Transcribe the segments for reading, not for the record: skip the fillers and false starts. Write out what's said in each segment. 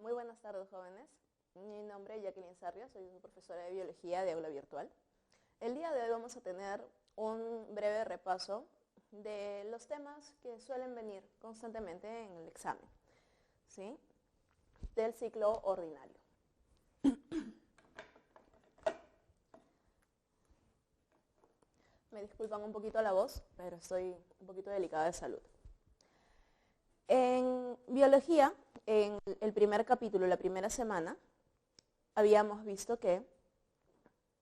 Muy buenas tardes, jóvenes. Mi nombre es Jacqueline Sarria, soy su profesora de Biología de aula virtual. El día de hoy vamos a tener un breve repaso de los temas que suelen venir constantemente en el examen, ¿sí? Del ciclo ordinario. Me disculpan un poquito la voz, pero estoy un poquito delicada de salud. En biología, en el primer capítulo, la primera semana, habíamos visto que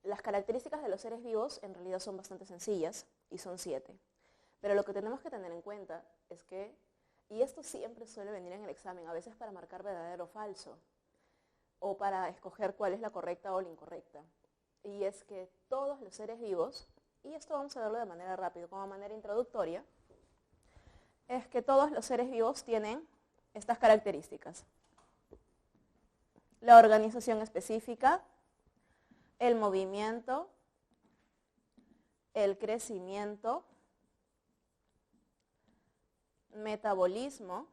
las características de los seres vivos en realidad son bastante sencillas y son 7. Pero lo que tenemos que tener en cuenta es que, y esto siempre suele venir en el examen, a veces para marcar verdadero o falso, o para escoger cuál es la correcta o la incorrecta, y es que todos los seres vivos, y esto vamos a verlo de manera rápida, como manera introductoria, es que todos los seres vivos tienen estas características: la organización específica, el movimiento, el crecimiento, metabolismo,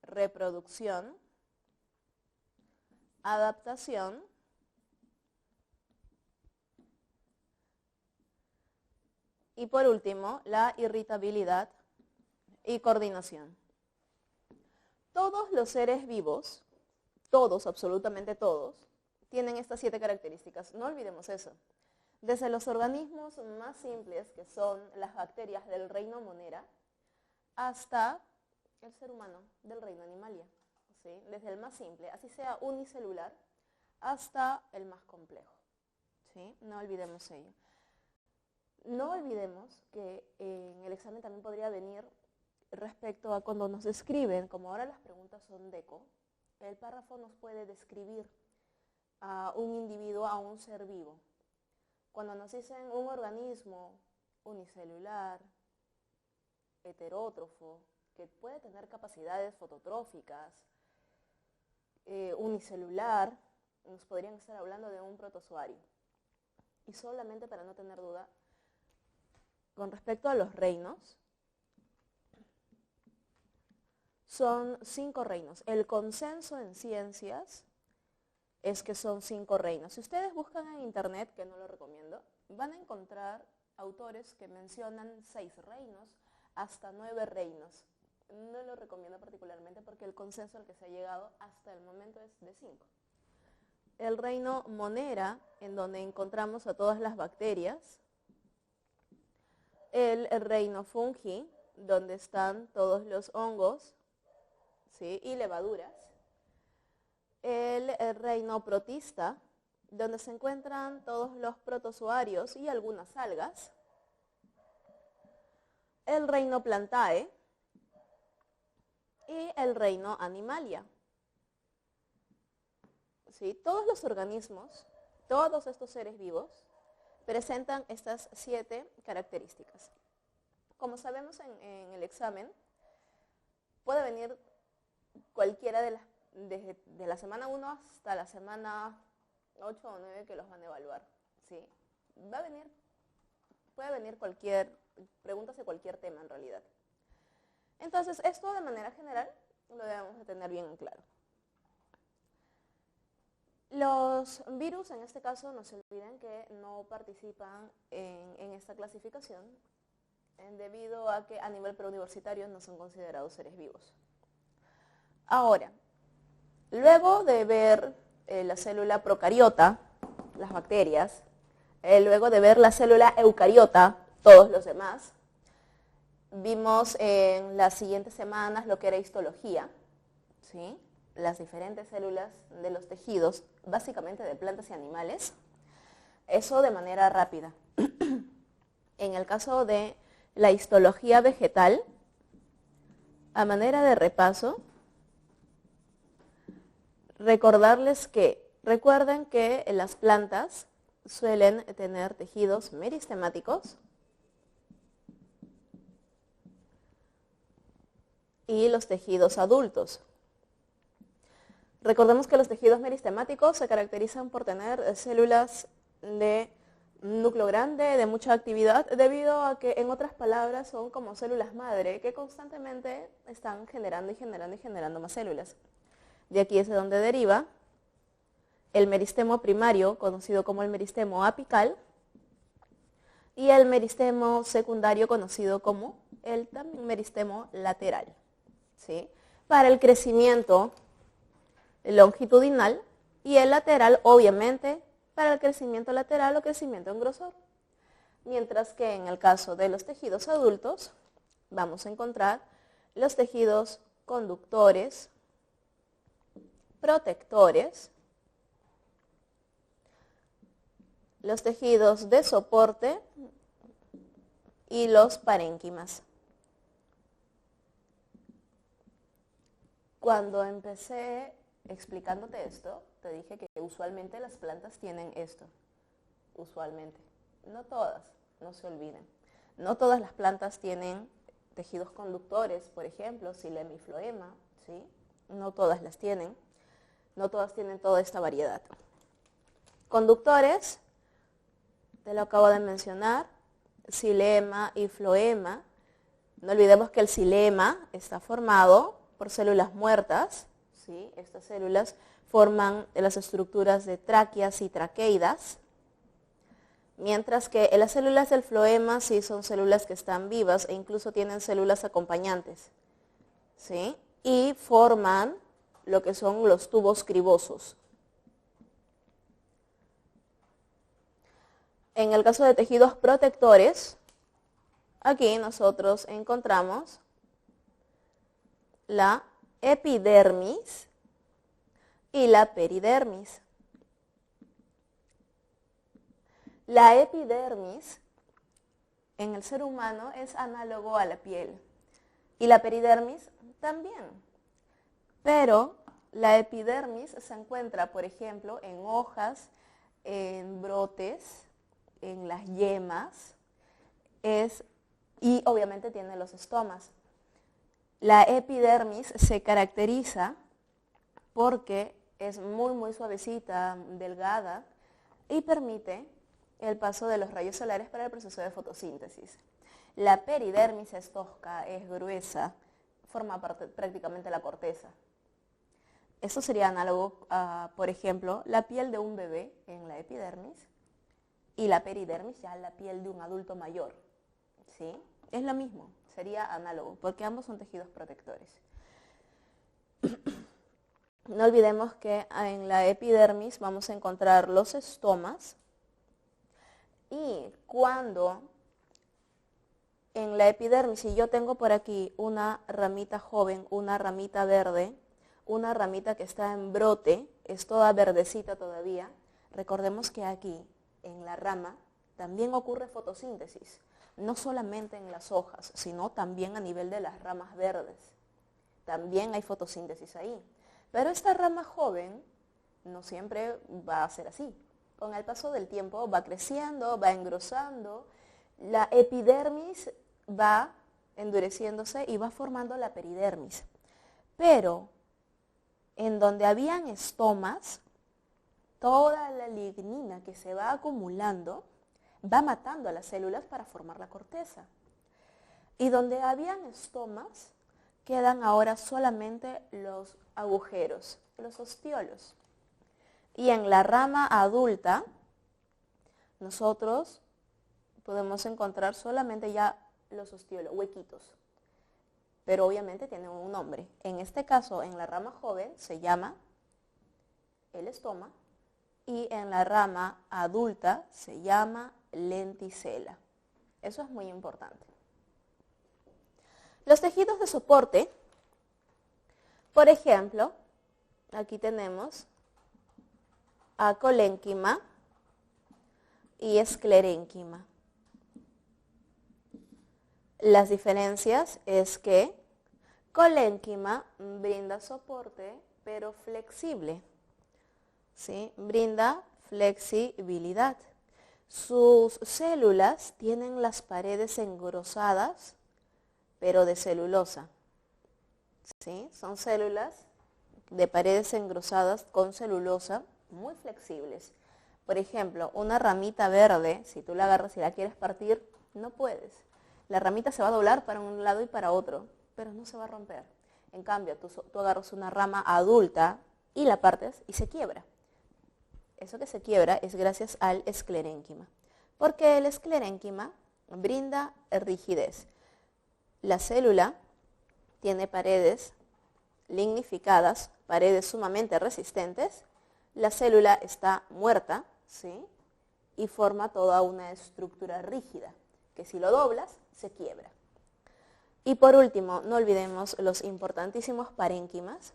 reproducción, adaptación, y por último, la irritabilidad y coordinación. Todos los seres vivos, todos, absolutamente todos, tienen estas 7 características. No olvidemos eso. Desde los organismos más simples, que son las bacterias del reino Monera, hasta el ser humano del reino Animalia, ¿sí? Desde el más simple, así sea unicelular, hasta el más complejo, ¿sí? No olvidemos ello. No olvidemos que en el examen también podría venir respecto a cuando nos describen, como ahora las preguntas son DECO, el párrafo nos puede describir a un individuo, a un ser vivo. Cuando nos dicen un organismo unicelular, heterótrofo, que puede tener capacidades fototróficas, unicelular, nos podrían estar hablando de un protozoario. Y solamente para no tener duda, con respecto a los reinos, son 5 reinos. El consenso en ciencias es que son 5 reinos. Si ustedes buscan en internet, que no lo recomiendo, van a encontrar autores que mencionan 6 reinos hasta 9 reinos. No lo recomiendo particularmente porque el consenso al que se ha llegado hasta el momento es de 5. El reino Monera, en donde encontramos a todas las bacterias. El reino Fungi, donde están todos los hongos, ¿sí? Y levaduras. El reino Protista, donde se encuentran todos los protozoarios y algunas algas. El reino Plantae y el reino Animalia. ¿Sí? Todos los organismos, todos estos seres vivos, presentan estas 7 características. Como sabemos en el examen, puede venir cualquiera desde la semana 1 hasta la semana 8 o 9 que los van a evaluar, ¿sí? Puede venir preguntas de cualquier tema en realidad. Entonces, esto de manera general lo debemos de tener bien en claro. Los virus, en este caso, no se olviden que no participan en esta clasificación debido a que a nivel preuniversitario no son considerados seres vivos. Ahora, luego de ver la célula procariota, las bacterias, luego de ver la célula eucariota, todos los demás, vimos en las siguientes semanas lo que era histología, ¿sí? Las diferentes células de los tejidos, básicamente de plantas y animales, eso de manera rápida. En el caso de la histología vegetal, a manera de repaso, recuerden que las plantas suelen tener tejidos meristemáticos y los tejidos adultos. Recordemos que los tejidos meristemáticos se caracterizan por tener células de un núcleo grande de mucha actividad debido a que, en otras palabras, son como células madre que constantemente están generando y generando y generando más células. De aquí es de donde deriva el meristemo primario, conocido como el meristemo apical, y el meristemo secundario, conocido como el también meristemo lateral, ¿sí? Para el crecimiento longitudinal, y el lateral, obviamente, para el crecimiento lateral o crecimiento en grosor. Mientras que en el caso de los tejidos adultos, vamos a encontrar los tejidos conductores, protectores, los tejidos de soporte y los parénquimas. Cuando empecé explicándote esto, te dije que usualmente las plantas tienen esto. Usualmente. No todas, no se olviden. No todas las plantas tienen tejidos conductores, por ejemplo, xilema y floema, ¿sí? No todas las tienen. No todas tienen toda esta variedad. Conductores, te lo acabo de mencionar, xilema y floema. No olvidemos que el xilema está formado por células muertas, ¿sí? Estas células forman las estructuras de tráqueas y traqueidas, mientras que las células del floema sí son células que están vivas e incluso tienen células acompañantes, ¿sí? Y forman lo que son los tubos cribosos. En el caso de tejidos protectores, aquí nosotros encontramos la epidermis y la peridermis. La epidermis en el ser humano es análogo a la piel y la peridermis también. Pero la epidermis se encuentra, por ejemplo, en hojas, en brotes, en las yemas, y obviamente tiene los estomas. La epidermis se caracteriza porque es muy, muy suavecita, delgada, y permite el paso de los rayos solares para el proceso de fotosíntesis. La peridermis es tosca, es gruesa, forma parte prácticamente de la corteza. Esto sería análogo a, por ejemplo, la piel de un bebé en la epidermis y la peridermis ya la piel de un adulto mayor, ¿sí? Es lo mismo, sería análogo, porque ambos son tejidos protectores. No olvidemos que en la epidermis vamos a encontrar los estomas, y cuando en la epidermis, si yo tengo por aquí una ramita joven, una ramita verde, una ramita que está en brote, es toda verdecita todavía, recordemos que aquí en la rama también ocurre fotosíntesis, no solamente en las hojas, sino también a nivel de las ramas verdes. También hay fotosíntesis ahí. Pero esta rama joven no siempre va a ser así. Con el paso del tiempo va creciendo, va engrosando, la epidermis va endureciéndose y va formando la peridermis. Pero en donde habían estomas, toda la lignina que se va acumulando va matando a las células para formar la corteza. Y donde habían estomas, quedan ahora solamente los agujeros, los ostiolos. Y en la rama adulta, nosotros podemos encontrar solamente ya los ostiolos, huequitos. Pero obviamente tienen un nombre. En este caso, en la rama joven se llama el estoma, y en la rama adulta se llama lenticela. Eso es muy importante. Los tejidos de soporte, por ejemplo, aquí tenemos acolénquima y esclerénquima. Las diferencias es que colénquima brinda soporte, pero flexible, ¿sí? Brinda flexibilidad. Sus células tienen las paredes engrosadas, pero de celulosa, ¿sí? Son células de paredes engrosadas con celulosa, muy flexibles. Por ejemplo, una ramita verde, si tú la agarras y la quieres partir, no puedes. La ramita se va a doblar para un lado y para otro, pero no se va a romper. En cambio, tú agarras una rama adulta y la partes y se quiebra. Eso que se quiebra es gracias al esclerénquima, porque el esclerénquima brinda rigidez. La célula tiene paredes lignificadas, paredes sumamente resistentes. La célula está muerta, ¿sí? Y forma toda una estructura rígida, que si lo doblas, se quiebra. Y por último, no olvidemos los importantísimos parénquimas,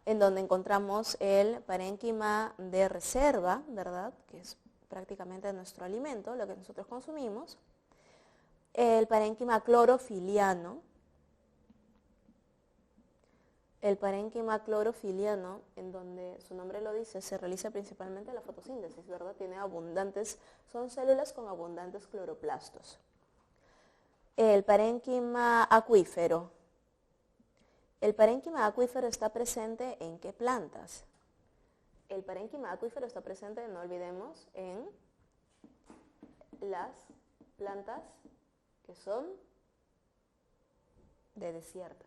en donde encontramos el parénquima de reserva, ¿verdad? Que es prácticamente nuestro alimento, lo que nosotros consumimos. El parénquima clorofiliano. El parénquima clorofiliano, en donde su nombre lo dice, se realiza principalmente la fotosíntesis, ¿verdad? Son células con abundantes cloroplastos. El parénquima acuífero. El parénquima acuífero está presente ¿en qué plantas? El parénquima acuífero está presente, no olvidemos, en las plantas que son de desierto.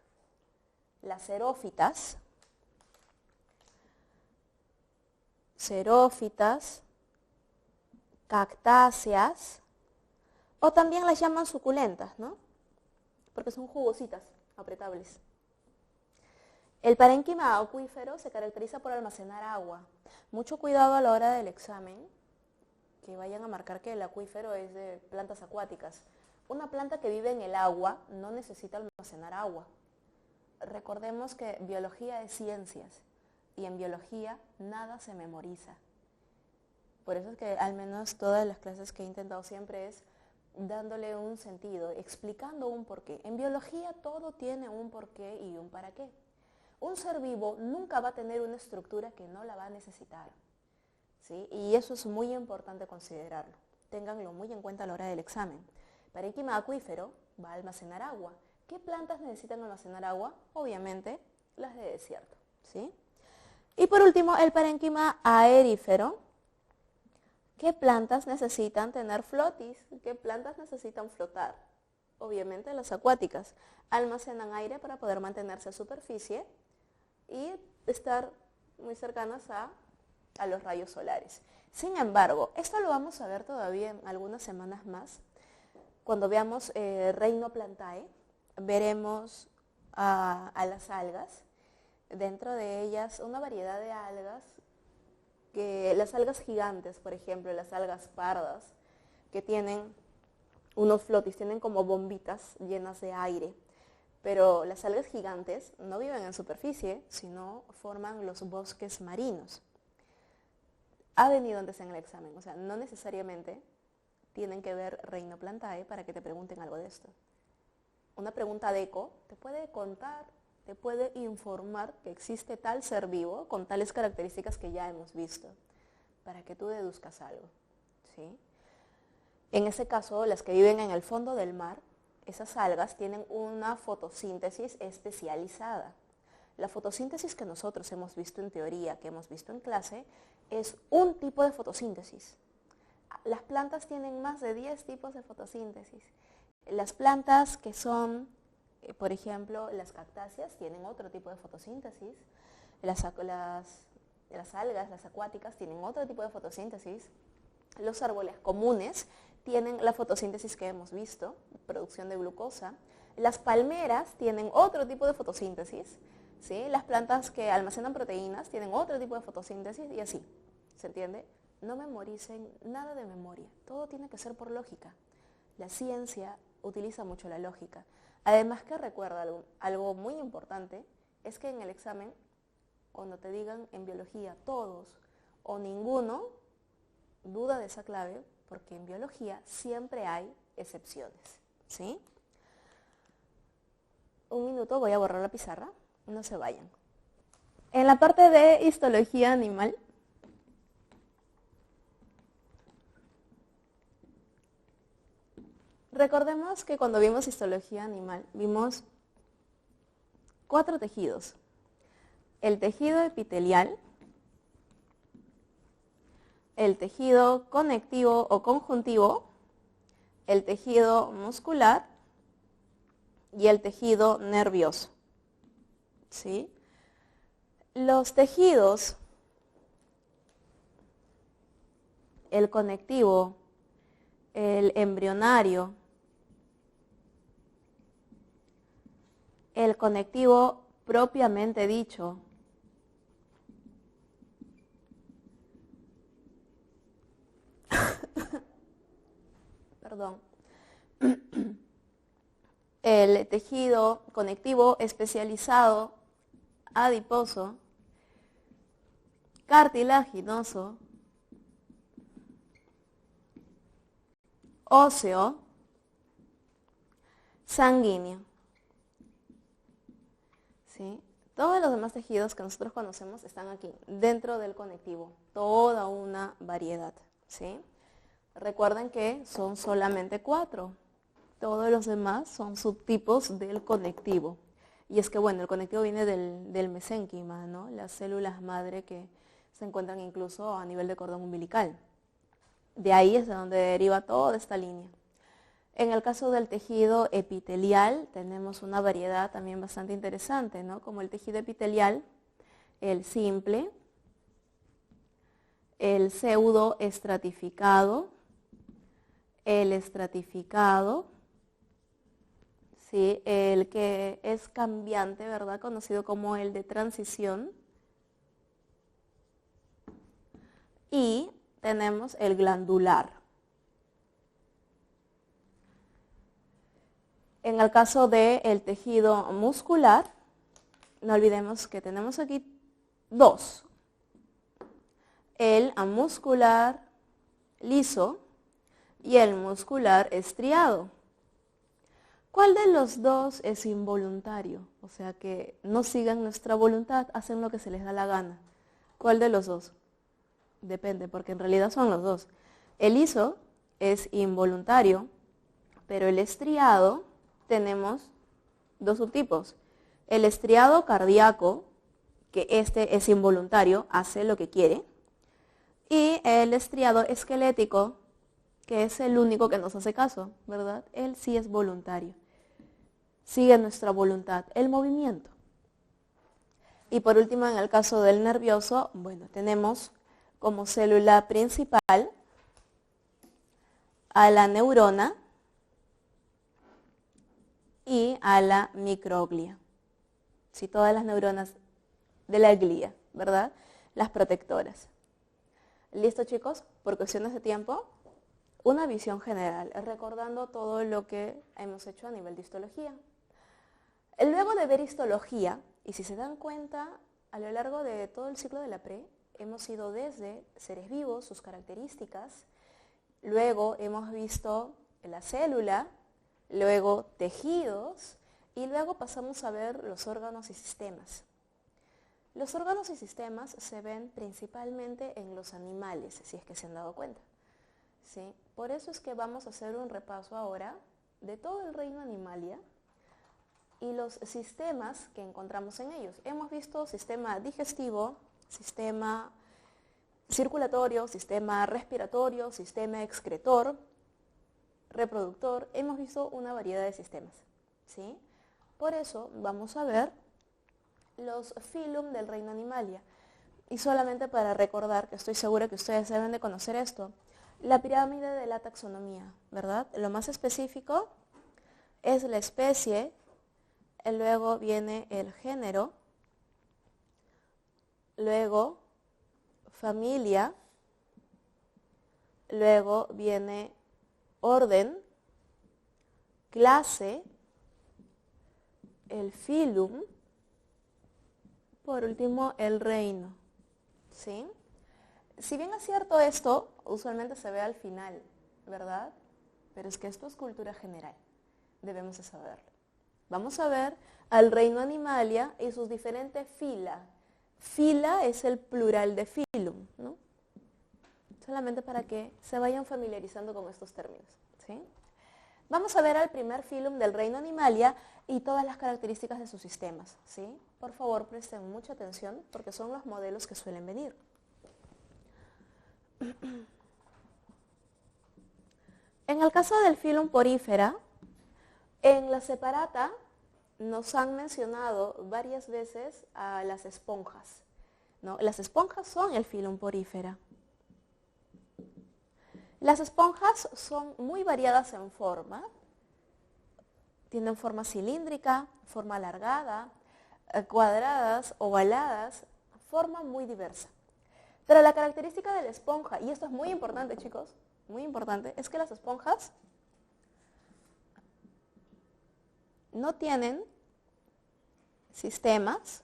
Las xerófitas, cactáceas, o también las llaman suculentas, ¿no? Porque son jugositas, apretables. El parénquima acuífero se caracteriza por almacenar agua. Mucho cuidado a la hora del examen, que vayan a marcar que el acuífero es de plantas acuáticas. Una planta que vive en el agua no necesita almacenar agua. Recordemos que biología es ciencias y en biología nada se memoriza. Por eso es que al menos todas las clases que he intentado siempre es dándole un sentido, explicando un porqué. En biología todo tiene un porqué y un para qué. Un ser vivo nunca va a tener una estructura que no la va a necesitar, ¿sí? Y eso es muy importante considerarlo. Ténganlo muy en cuenta a la hora del examen. Parénquima acuífero va a almacenar agua. ¿Qué plantas necesitan almacenar agua? Obviamente las de desierto, ¿sí? Y por último, el parénquima aerífero. ¿Qué plantas necesitan tener flotis? ¿Qué plantas necesitan flotar? Obviamente las acuáticas. Almacenan aire para poder mantenerse a superficie y estar muy cercanas a los rayos solares. Sin embargo, esto lo vamos a ver todavía en algunas semanas más. Cuando veamos Reino Plantae, veremos a las algas. Dentro de ellas una variedad de algas, las algas gigantes, por ejemplo, las algas pardas, que tienen unos flotis, tienen como bombitas llenas de aire. Pero las algas gigantes no viven en superficie, sino forman los bosques marinos. Ha venido antes en el examen, o sea, no necesariamente tienen que ver Reino Plantae para que te pregunten algo de esto. Una pregunta de eco te puede contar, te puede informar que existe tal ser vivo con tales características que ya hemos visto, para que tú deduzcas algo, ¿sí? En ese caso, las que viven en el fondo del mar, esas algas tienen una fotosíntesis especializada. La fotosíntesis que nosotros hemos visto en teoría, que hemos visto en clase, es un tipo de fotosíntesis. Las plantas tienen más de 10 tipos de fotosíntesis. Las plantas que son, por ejemplo, las cactáceas, tienen otro tipo de fotosíntesis. Las algas, las acuáticas, tienen otro tipo de fotosíntesis. Los árboles comunes tienen la fotosíntesis que hemos visto, producción de glucosa. Las palmeras tienen otro tipo de fotosíntesis, ¿sí? Las plantas que almacenan proteínas tienen otro tipo de fotosíntesis y así, ¿se entiende? No memoricen nada de memoria, todo tiene que ser por lógica. La ciencia utiliza mucho la lógica. Además que recuerda algo muy importante, es que en el examen, cuando te digan en biología todos o ninguno, duda de esa clave, porque en biología siempre hay excepciones, ¿sí? Un minuto, voy a borrar la pizarra, no se vayan. En la parte de histología animal, recordemos que cuando vimos histología animal, vimos 4 tejidos. El tejido epitelial, el tejido conectivo o conjuntivo, el tejido muscular y el tejido nervioso. ¿Sí? Los tejidos, el conectivo, el embrionario, el conectivo propiamente dicho, perdón, el tejido conectivo especializado, adiposo, cartilaginoso, óseo, sanguíneo. ¿Sí? Todos los demás tejidos que nosotros conocemos están aquí, dentro del conectivo, toda una variedad. ¿Sí? Recuerden que son solamente 4. Todos los demás son subtipos del conectivo. Y es que, bueno, el conectivo viene del mesénquima, ¿no? Las células madre que se encuentran incluso a nivel de cordón umbilical. De ahí es de donde deriva toda esta línea. En el caso del tejido epitelial tenemos una variedad también bastante interesante, ¿no? Como el tejido epitelial, el simple, el pseudoestratificado, el estratificado, ¿sí? El que es cambiante, ¿verdad? Conocido como el de transición. Y tenemos el glandular. En el caso del tejido muscular, no olvidemos que tenemos aquí 2. El amuscular liso y el muscular estriado. ¿Cuál de los dos es involuntario? O sea, que no sigan nuestra voluntad, hacen lo que se les da la gana. ¿Cuál de los dos? Depende, porque en realidad son los dos. El liso es involuntario, pero el estriado tenemos 2 subtipos. El estriado cardíaco, que este es involuntario, hace lo que quiere. Y el estriado esquelético, que es el único que nos hace caso, ¿verdad? Él sí es voluntario. Sigue nuestra voluntad, el movimiento. Y por último, en el caso del nervioso, bueno, tenemos como célula principal a la neurona y a la microglia. Sí, todas las neuronas de la glía, ¿verdad? Las protectoras. ¿Listo, chicos? Por cuestiones de tiempo, una visión general, recordando todo lo que hemos hecho a nivel de histología. Luego de ver histología, y si se dan cuenta, a lo largo de todo el ciclo de la pre, hemos ido desde seres vivos, sus características, luego hemos visto la célula, luego tejidos, y luego pasamos a ver los órganos y sistemas. Los órganos y sistemas se ven principalmente en los animales, si es que se han dado cuenta. ¿Sí? Por eso es que vamos a hacer un repaso ahora de todo el reino animalia y los sistemas que encontramos en ellos. Hemos visto sistema digestivo, sistema circulatorio, sistema respiratorio, sistema excretor, reproductor. Hemos visto una variedad de sistemas. ¿Sí? Por eso vamos a ver los phylum del reino animalia. Y solamente para recordar, que estoy segura que ustedes deben de conocer esto, la pirámide de la taxonomía, ¿verdad? Lo más específico es la especie, luego viene el género, luego familia, luego viene orden, clase, el phylum, por último el reino. ¿Sí? Si bien es cierto esto, usualmente se ve al final, ¿verdad? Pero es que esto es cultura general, debemos de saberlo. Vamos a ver al reino animalia y sus diferentes fila. Fila es el plural de phylum, ¿no? Solamente para que se vayan familiarizando con estos términos. ¿Sí? Vamos a ver al primer phylum del reino animalia y todas las características de sus sistemas. ¿Sí? Por favor, presten mucha atención porque son los modelos que suelen venir. En el caso del filum porífera, en la separata nos han mencionado varias veces a las esponjas, ¿no? Las esponjas son el filum porífera. Las esponjas son muy variadas en forma. Tienen forma cilíndrica, forma alargada, cuadradas, ovaladas, forma muy diversa. Pero la característica de la esponja, y esto es muy importante, chicos, muy importante, es que las esponjas no tienen sistemas,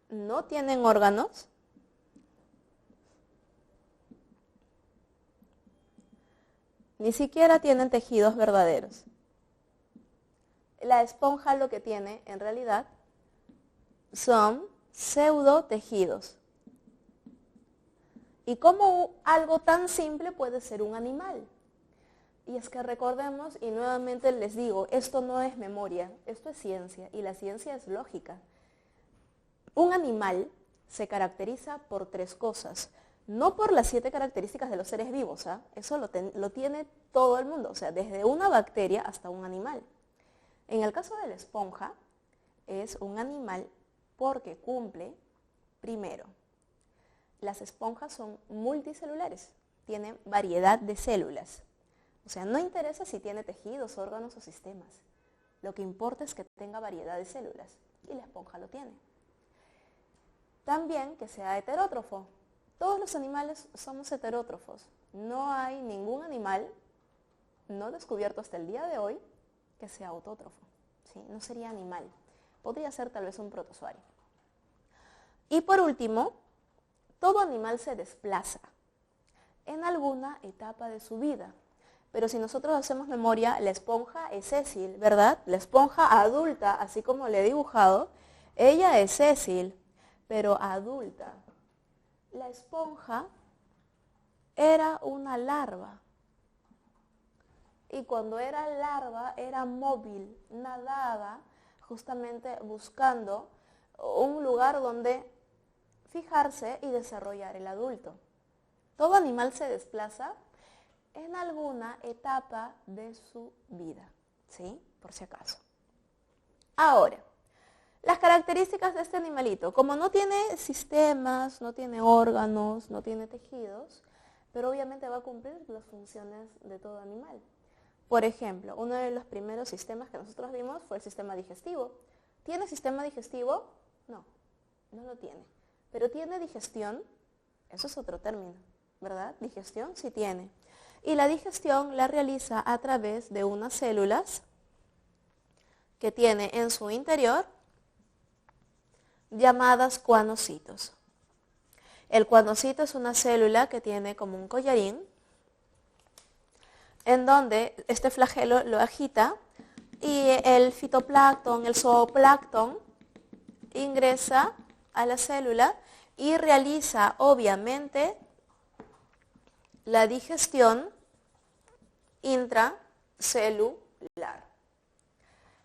no tienen órganos, ni siquiera tienen tejidos verdaderos. La esponja lo que tiene en realidad son pseudotejidos. ¿Y cómo algo tan simple puede ser un animal? Y es que recordemos, y nuevamente les digo, esto no es memoria, esto es ciencia, y la ciencia es lógica. Un animal se caracteriza por 3 cosas, no por las 7 características de los seres vivos, ¿eh? Eso lo tiene todo el mundo, o sea, desde una bacteria hasta un animal. En el caso de la esponja, es un animal porque cumple, primero, las esponjas son multicelulares, tienen variedad de células. O sea, no interesa si tiene tejidos, órganos o sistemas. Lo que importa es que tenga variedad de células, y la esponja lo tiene. También que sea heterótrofo. Todos los animales somos heterótrofos. No hay ningún animal, no descubierto hasta el día de hoy, que sea autótrofo. ¿Sí? No sería animal. Podría ser tal vez un protozoario. Y por último, todo animal se desplaza en alguna etapa de su vida. Pero si nosotros hacemos memoria, la esponja es sésil, ¿verdad? La esponja adulta, así como le he dibujado, ella es sésil, pero adulta. La esponja era una larva. Y cuando era larva, era móvil, nadaba justamente buscando un lugar donde fijarse y desarrollar el adulto. Todo animal se desplaza en alguna etapa de su vida, ¿sí? Por si acaso. Ahora, las características de este animalito, como no tiene sistemas, no tiene órganos, no tiene tejidos, pero obviamente va a cumplir las funciones de todo animal. Por ejemplo, uno de los primeros sistemas que nosotros vimos fue el sistema digestivo. ¿Tiene sistema digestivo? No, no lo tiene. ¿Pero tiene digestión? Eso es otro término, ¿verdad? Digestión sí tiene. Y la digestión la realiza a través de unas células que tiene en su interior llamadas cuanocitos. El cuanocito es una célula que tiene como un collarín en donde este flagelo lo agita y el fitoplancton, el zooplancton, ingresa a la célula y realiza obviamente la digestión intracelular.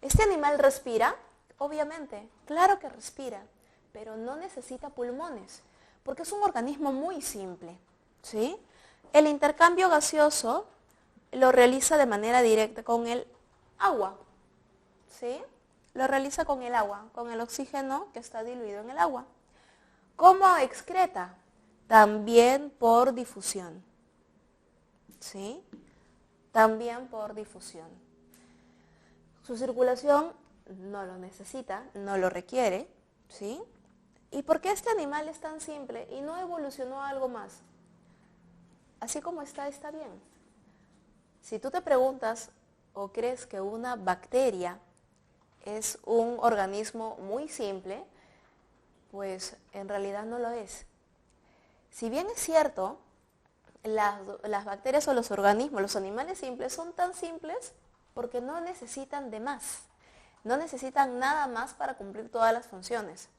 ¿Este animal respira? Obviamente, claro que respira, pero no necesita pulmones, porque es un organismo muy simple, ¿sí? El intercambio gaseoso lo realiza de manera directa con el agua, ¿sí? Lo realiza con el agua, con el oxígeno que está diluido en el agua. ¿Cómo excreta? También por difusión, ¿sí? También por difusión. Su circulación no lo necesita, no lo requiere, ¿sí? ¿Y por qué este animal es tan simple y no evolucionó a algo más? Así como está, está bien. Si tú te preguntas o crees que una bacteria es un organismo muy simple, pues en realidad no lo es. Si bien es cierto, las bacterias o los organismos, los animales simples son tan simples porque no necesitan de más. No necesitan nada más para cumplir todas las funciones.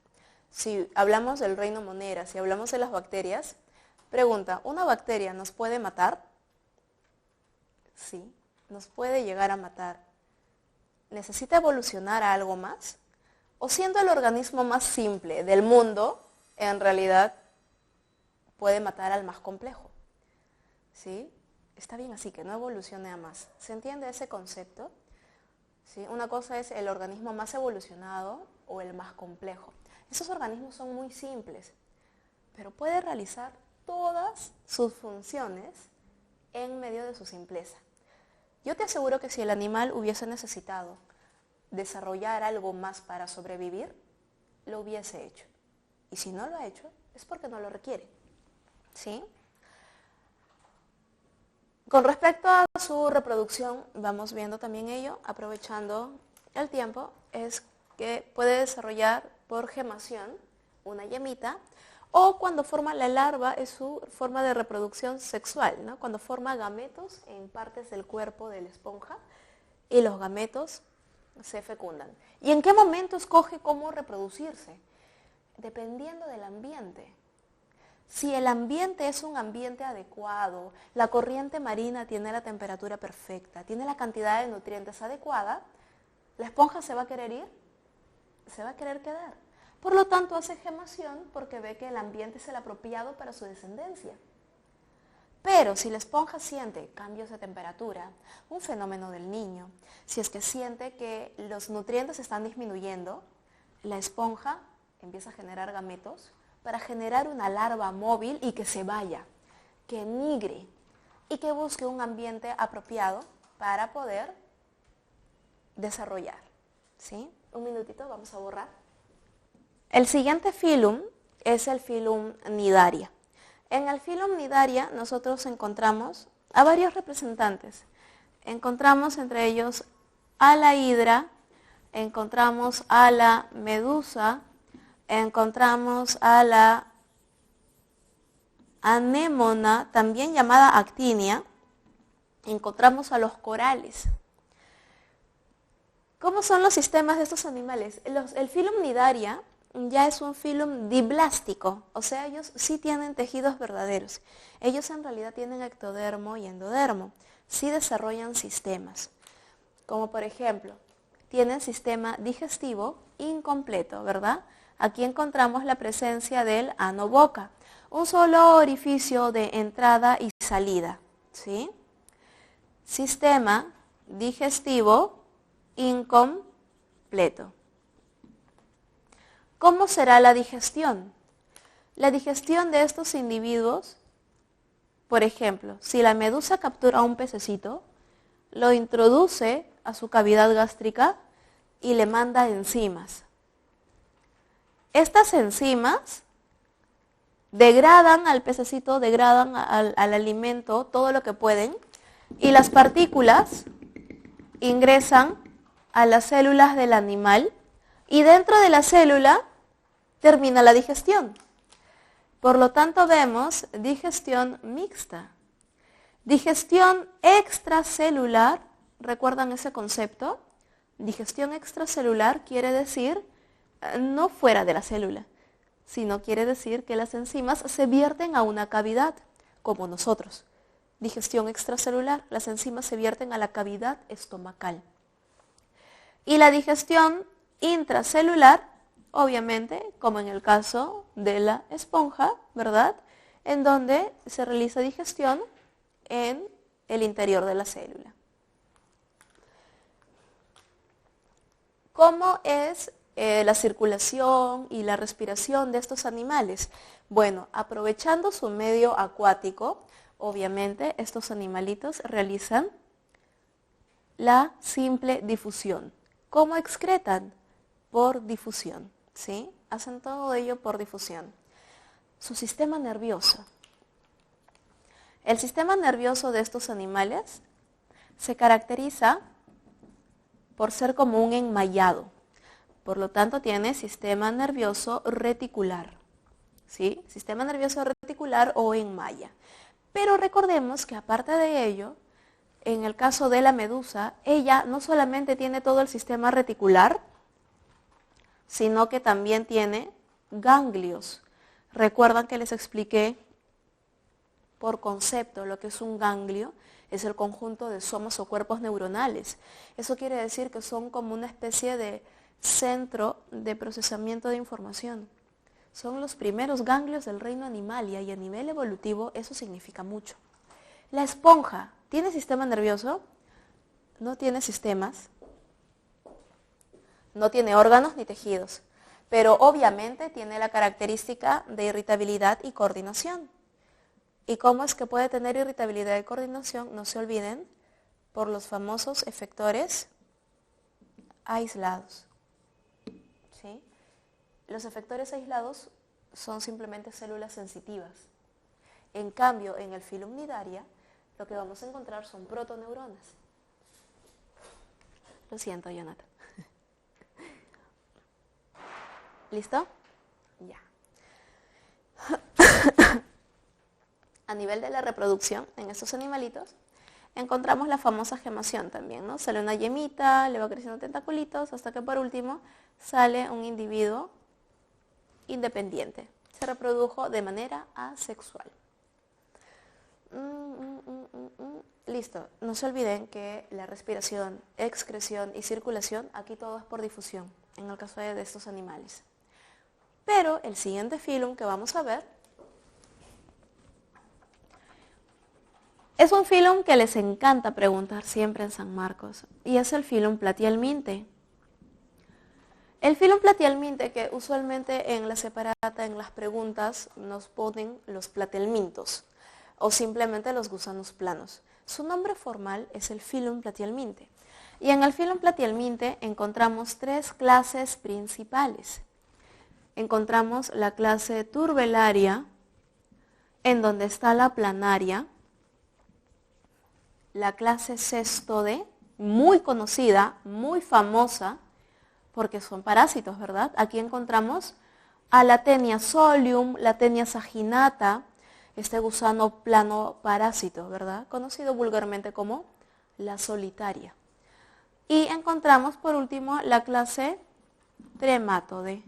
Si hablamos del reino Monera, si hablamos de las bacterias, pregunta, ¿una bacteria nos puede matar? Sí, nos puede llegar a matar. ¿Necesita evolucionar a algo más? ¿O siendo el organismo más simple del mundo, en realidad puede matar al más complejo. ¿Sí? Está bien así, que no evolucione a más. ¿Se entiende ese concepto? ¿Sí? Una cosa es el organismo más evolucionado o el más complejo. Esos organismos son muy simples, pero puede realizar todas sus funciones en medio de su simpleza. Yo te aseguro que si el animal hubiese necesitado desarrollar algo más para sobrevivir, lo hubiese hecho. Y si no lo ha hecho, es porque no lo requiere. ¿Sí? Con respecto a su reproducción, vamos viendo también ello, aprovechando el tiempo, es que puede desarrollar por gemación una yemita, o cuando forma la larva es su forma de reproducción sexual, ¿no? Cuando forma gametos en partes del cuerpo de la esponja y los gametos se fecundan. ¿Y en qué momento escoge cómo reproducirse? Dependiendo del ambiente. Si el ambiente es un ambiente adecuado, la corriente marina tiene la temperatura perfecta, tiene la cantidad de nutrientes adecuada, la esponja se va a querer ir, se va a querer quedar. Por lo tanto, hace gemación porque ve que el ambiente es el apropiado para su descendencia. Pero si la esponja siente cambios de temperatura, un fenómeno del niño, si es que siente que los nutrientes están disminuyendo, la esponja empieza a generar gametos para generar una larva móvil y que se vaya, que migre y que busque un ambiente apropiado para poder desarrollar. ¿Sí? Un minutito, vamos a borrar. El siguiente filum es el filum Cnidaria. En el filum Cnidaria nosotros encontramos a varios representantes. Encontramos entre ellos a la hidra, encontramos a la medusa, encontramos a la anémona, también llamada actinia, encontramos a los corales. ¿Cómo son los sistemas de estos animales? El filum Cnidaria ya es un filum diblástico, o sea, ellos sí tienen tejidos verdaderos. Ellos en realidad tienen ectodermo y endodermo, sí desarrollan sistemas, como por ejemplo, tienen sistema digestivo incompleto, ¿verdad? Aquí encontramos la presencia del ano-boca, un solo orificio de entrada y salida, ¿sí? Sistema digestivo incompleto. ¿Cómo será la digestión? La digestión de estos individuos, por ejemplo, si la medusa captura a un pececito, lo introduce a su cavidad gástrica y le manda enzimas. Estas enzimas degradan al pececito, degradan al alimento todo lo que pueden, y las partículas ingresan a las células del animal y dentro de la célula termina la digestión. Por lo tanto vemos digestión mixta. Digestión extracelular, ¿recuerdan ese concepto? Digestión extracelular quiere decir no fuera de la célula, sino quiere decir que las enzimas se vierten a una cavidad, como nosotros. Digestión extracelular, las enzimas se vierten a la cavidad estomacal. Y la digestión intracelular, obviamente, como en el caso de la esponja, ¿verdad? En donde se realiza digestión en el interior de la célula. ¿Cómo es la circulación y la respiración de estos animales? Bueno, aprovechando su medio acuático, obviamente estos animalitos realizan la simple difusión. ¿Cómo excretan? Por difusión, ¿sí? Hacen todo ello por difusión. Su sistema nervioso. El sistema nervioso de estos animales se caracteriza por ser como un enmayado. Por lo tanto, tiene sistema nervioso reticular, ¿sí? Sistema nervioso reticular o enmaya. Pero recordemos que aparte de ello, en el caso de la medusa, ella no solamente tiene todo el sistema reticular, sino que también tiene ganglios. Recuerdan que les expliqué por concepto lo que es un ganglio, es el conjunto de somas o cuerpos neuronales. Eso quiere decir que son como una especie de centro de procesamiento de información. Son los primeros ganglios del reino animalia y a nivel evolutivo eso significa mucho. La esponja, ¿tiene sistema nervioso? No tiene sistemas, no tiene órganos ni tejidos, pero obviamente tiene la característica de irritabilidad y coordinación. ¿Y cómo es que puede tener irritabilidad y coordinación? No se olviden, por los famosos efectores aislados. ¿Sí? Los efectores aislados son simplemente células sensitivas. En cambio, en el filum nidaria, lo que vamos a encontrar son protoneuronas. Lo siento, Jonathan. ¿Listo? Ya. A nivel de la reproducción, en estos animalitos, encontramos la famosa gemación también, ¿no? Sale una yemita, le va creciendo tentaculitos, hasta que por último sale un individuo independiente. Se reprodujo de manera asexual. Listo. No se olviden que la respiración, excreción y circulación, aquí todo es por difusión, en el caso de estos animales. Pero el siguiente filum que vamos a ver es un filum que les encanta preguntar siempre en San Marcos, y es el filum Platyhelminthe. El filum Platyhelminthe, que usualmente en la separata, en las preguntas, nos ponen los platelmintos, o simplemente los gusanos planos. Su nombre formal es el filum Platyhelminthe. Y en el filum Platyhelminthe encontramos tres clases principales. Encontramos la clase Turbellaria, en donde está la planaria, la clase Cestode, muy conocida, muy famosa, porque son parásitos, ¿verdad? Aquí encontramos a la Taenia solium, la Taenia saginata, este gusano plano parásito, ¿verdad? Conocido vulgarmente como la solitaria. Y encontramos por último la clase Trematode.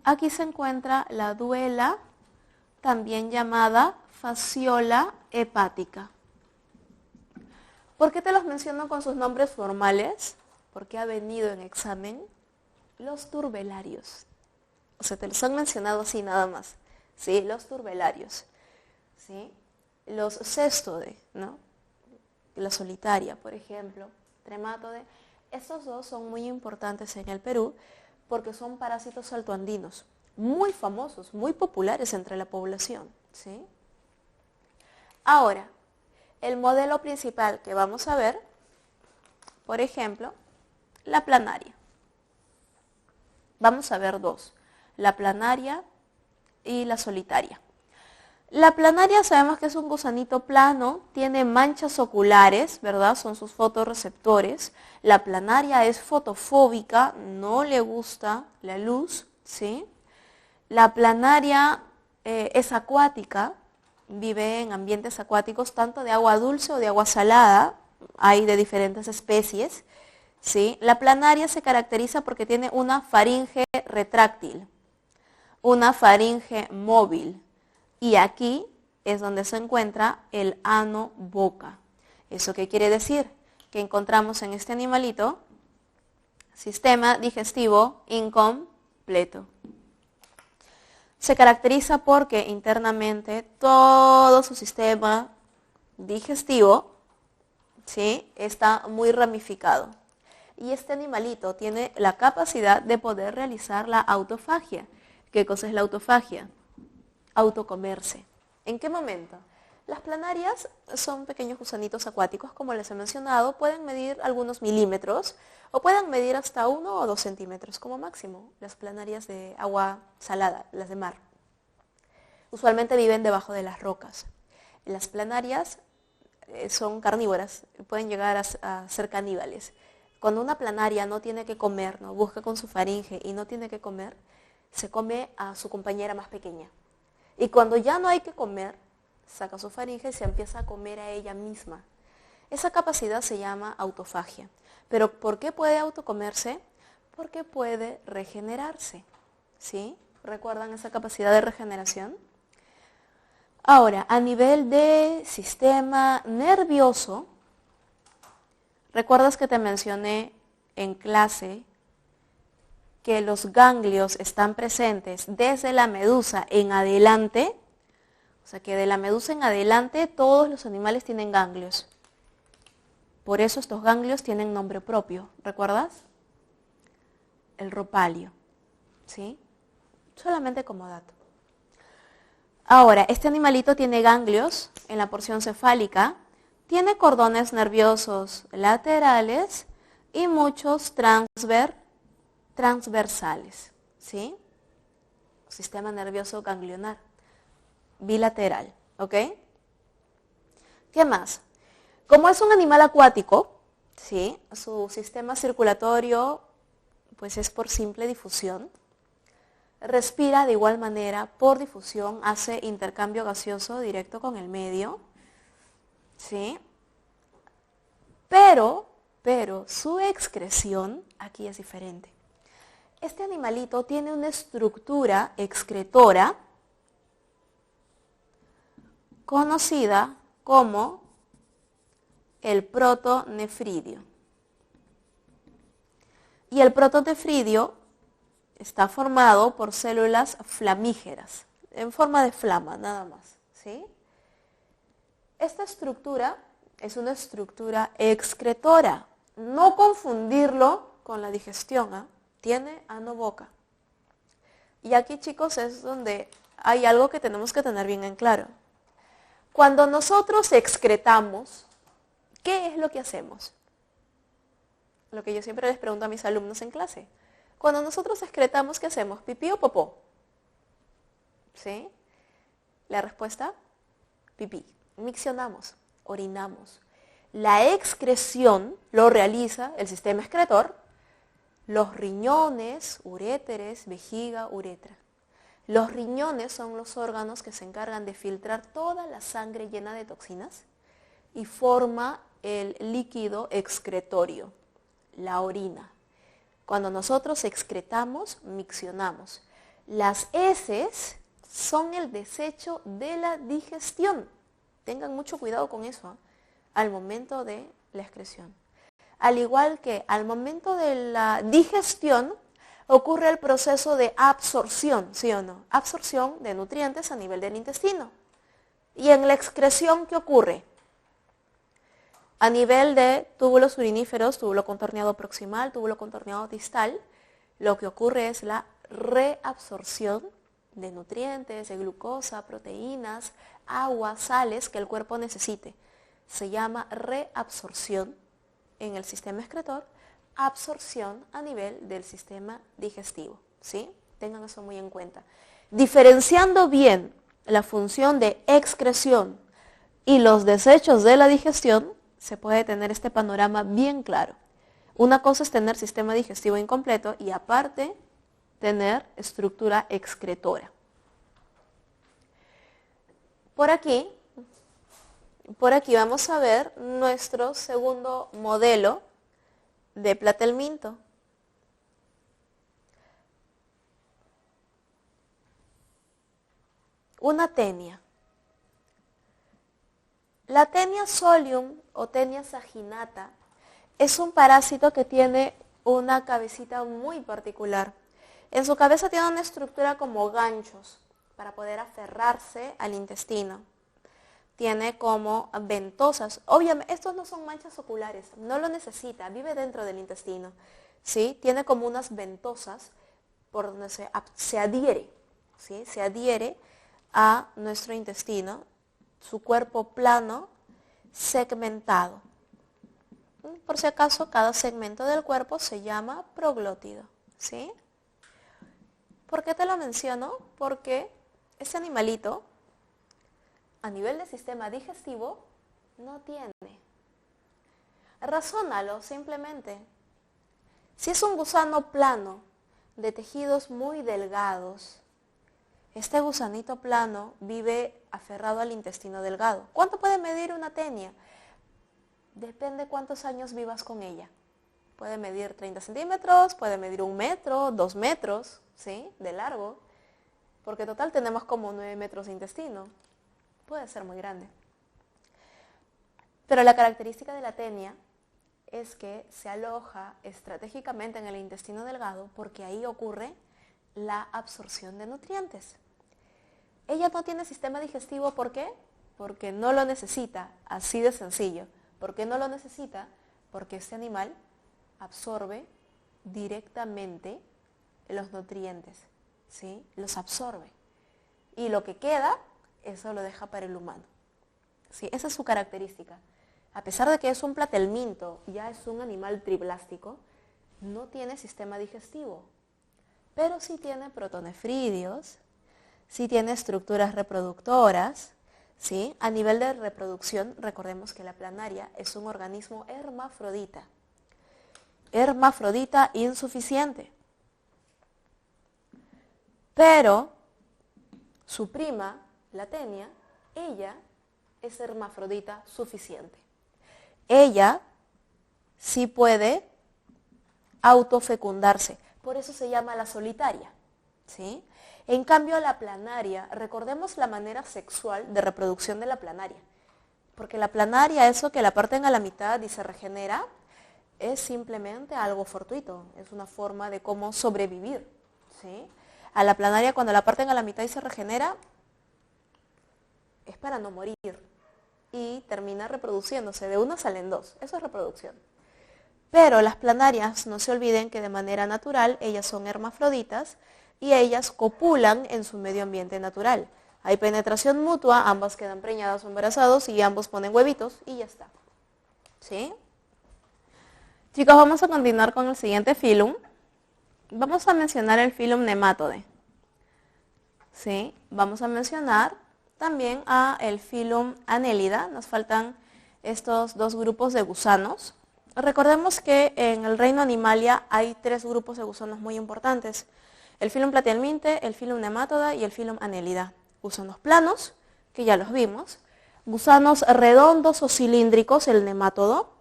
Aquí se encuentra la duela, también llamada fasciola hepática. ¿Por qué te los menciono con sus nombres formales? Porque ha venido en examen los turbellarios. O sea, te los han mencionado así nada más. ¿Sí? Los turbellarios. ¿Sí? Los cestode, ¿no? La solitaria, por ejemplo, trematode. Estos dos son muy importantes en el Perú porque son parásitos saltoandinos, muy famosos, muy populares entre la población. ¿Sí? Ahora, el modelo principal que vamos a ver, por ejemplo, la planaria. Vamos a ver dos, la planaria y la solitaria. La planaria sabemos que es un gusanito plano, tiene manchas oculares, ¿verdad? Son sus fotorreceptores. La planaria es fotofóbica, no le gusta la luz, ¿sí? La planaria es acuática, vive en ambientes acuáticos, tanto de agua dulce o de agua salada, hay de diferentes especies, ¿sí? La planaria se caracteriza porque tiene una faringe retráctil, una faringe móvil, y aquí es donde se encuentra el ano boca. ¿Eso qué quiere decir? Que encontramos en este animalito sistema digestivo incompleto. Se caracteriza porque internamente todo su sistema digestivo, ¿sí?, está muy ramificado. Y este animalito tiene la capacidad de poder realizar la autofagia. ¿Qué cosa es la autofagia? Autocomerse. ¿En qué momento? Las planarias son pequeños gusanitos acuáticos, como les he mencionado, pueden medir algunos milímetros o pueden medir hasta 1 o 2 centímetros como máximo, las planarias de agua salada, las de mar. Usualmente viven debajo de las rocas. Las planarias son carnívoras, pueden llegar a ser caníbales. Cuando una planaria no tiene que comer, ¿no?, busca con su faringe y no tiene que comer, se come a su compañera más pequeña. Y cuando ya no hay que comer, saca su faringe y se empieza a comer a ella misma. Esa capacidad se llama autofagia. ¿Pero por qué puede autocomerse? Porque puede regenerarse. ¿Sí? ¿Recuerdan esa capacidad de regeneración? Ahora, a nivel de sistema nervioso, ¿recuerdas que te mencioné en clase que los ganglios están presentes desde la medusa en adelante, o sea que de la medusa en adelante todos los animales tienen ganglios. Por eso estos ganglios tienen nombre propio, ¿recuerdas? El ropario, ¿sí? Solamente como dato. Ahora, este animalito tiene ganglios en la porción cefálica, tiene cordones nerviosos laterales y muchos transversales, ¿sí? Sistema nervioso ganglionar, bilateral, ¿ok? ¿Qué más? Como es un animal acuático, ¿sí? Su sistema circulatorio pues es por simple difusión. Respira de igual manera por difusión, hace intercambio gaseoso directo con el medio, ¿sí? Pero su excreción aquí es diferente. Este animalito tiene una estructura excretora conocida como el protonefridio. Y el protonefridio está formado por células flamígeras, en forma de flama, nada más, ¿sí? Esta estructura es una estructura excretora. No confundirlo con la digestión, ¿eh? Tiene ano-boca. Y aquí, chicos, es donde hay algo que tenemos que tener bien en claro. Cuando nosotros excretamos, ¿qué es lo que hacemos? Lo que yo siempre les pregunto a mis alumnos en clase. Cuando nosotros excretamos, ¿qué hacemos? ¿Pipí o popó? ¿Sí? La respuesta, pipí. Miccionamos, orinamos. La excreción lo realiza el sistema excretor, los riñones, uréteres, vejiga, uretra. Los riñones son los órganos que se encargan de filtrar toda la sangre llena de toxinas y forma el líquido excretorio, la orina. Cuando nosotros excretamos, miccionamos. Las heces son el desecho de la digestión. Tengan mucho cuidado con eso, ¿eh? Al momento de la excreción. Al igual que al momento de la digestión, ocurre el proceso de absorción, ¿sí o no? Absorción de nutrientes a nivel del intestino. Y en la excreción, ¿qué ocurre? A nivel de túbulos uriníferos, túbulo contorneado proximal, túbulo contorneado distal, lo que ocurre es la reabsorción de nutrientes, de glucosa, proteínas, agua, sales que el cuerpo necesite. Se llama reabsorción en el sistema excretor, absorción a nivel del sistema digestivo, ¿sí? Tengan eso muy en cuenta. Diferenciando bien la función de excreción y los desechos de la digestión, se puede tener este panorama bien claro. Una cosa es tener sistema digestivo incompleto y aparte tener estructura excretora. Por aquí vamos a ver nuestro segundo modelo de platelminto. Una tenia. La tenia solium o tenia saginata es un parásito que tiene una cabecita muy particular. En su cabeza tiene una estructura como ganchos para poder aferrarse al intestino. Tiene como ventosas. Obviamente, estos no son manchas oculares, no lo necesita, vive dentro del intestino. ¿Sí? Tiene como unas ventosas por donde se adhiere, ¿sí? Se adhiere a nuestro intestino, su cuerpo plano, segmentado. Por si acaso, cada segmento del cuerpo se llama proglótido, ¿sí? ¿Por qué te lo menciono? Porque ese animalito, a nivel del sistema digestivo, no tiene. Razónalo simplemente. Si es un gusano plano, de tejidos muy delgados, este gusanito plano vive aferrado al intestino delgado. ¿Cuánto puede medir una tenia? Depende cuántos años vivas con ella. Puede medir 30 centímetros, puede medir 1 metro, 2 metros, ¿sí? De largo. Porque total tenemos como 9 metros de intestino. Puede ser muy grande. Pero la característica de la tenia es que se aloja estratégicamente en el intestino delgado porque ahí ocurre la absorción de nutrientes. Ella no tiene sistema digestivo, ¿por qué? Porque no lo necesita, así de sencillo. ¿Por qué no lo necesita? Porque este animal absorbe directamente los nutrientes, ¿sí? Los absorbe. Y lo que queda, eso lo deja para el humano. ¿Sí? Esa es su característica. A pesar de que es un platelminto, ya es un animal triblástico, no tiene sistema digestivo. Pero sí tiene protonefridios, sí tiene estructuras reproductoras, ¿sí? A nivel de reproducción, recordemos que la planaria es un organismo hermafrodita. Hermafrodita insuficiente. Pero su prima, la tenia, ella es hermafrodita suficiente. Ella sí puede autofecundarse, por eso se llama la solitaria, ¿sí? En cambio, la planaria, recordemos la manera sexual de reproducción de la planaria, porque la planaria, eso que la parten a la mitad y se regenera, es simplemente algo fortuito, es una forma de cómo sobrevivir, ¿sí? A la planaria, cuando la parten a la mitad y se regenera, es para no morir y termina reproduciéndose, de una salen dos, eso es reproducción. Pero las planarias, no se olviden que de manera natural ellas son hermafroditas y ellas copulan en su medio ambiente natural. Hay penetración mutua, ambas quedan preñadas o embarazados y ambos ponen huevitos y ya está. ¿Sí? Chicos, vamos a continuar con el siguiente filum. Vamos a mencionar el filum Nematode. ¿Sí? Vamos a mencionar también el filum Annelida. Nos faltan estos dos grupos de gusanos. Recordemos que en el reino Animalia hay tres grupos de gusanos muy importantes. El filum Platihelminthe, el filum Nematoda y el filum Annelida. Gusanos planos, que ya los vimos. Gusanos redondos o cilíndricos, el nemátodo.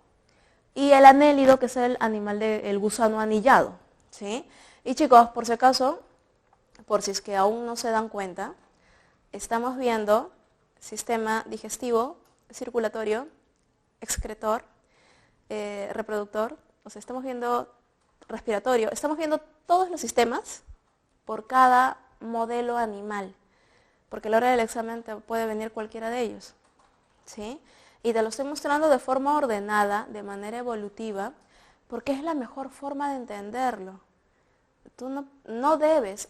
Y el anélido, que es el animal el gusano anillado. ¿Sí? Y chicos, por si acaso, por si es que aún no se dan cuenta, estamos viendo sistema digestivo, circulatorio, excretor, reproductor, o sea, estamos viendo respiratorio, estamos viendo todos los sistemas por cada modelo animal, porque a la hora del examen te puede venir cualquiera de ellos, ¿sí? Y te lo estoy mostrando de forma ordenada, de manera evolutiva, porque es la mejor forma de entenderlo. Tú no debes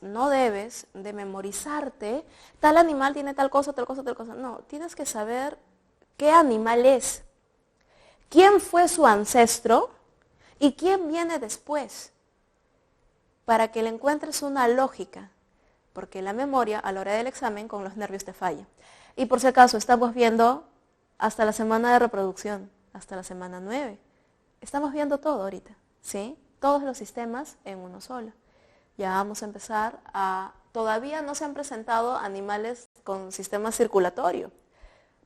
de memorizarte, tal animal tiene tal cosa, tal cosa, tal cosa. No, tienes que saber qué animal es, quién fue su ancestro y quién viene después, para que le encuentres una lógica, porque la memoria a la hora del examen con los nervios te falla. Y por si acaso estamos viendo hasta la semana de reproducción, hasta la semana 9. Estamos viendo todo ahorita, ¿sí? Todos los sistemas en uno solo. Ya vamos a empezar todavía no se han presentado animales con sistema circulatorio.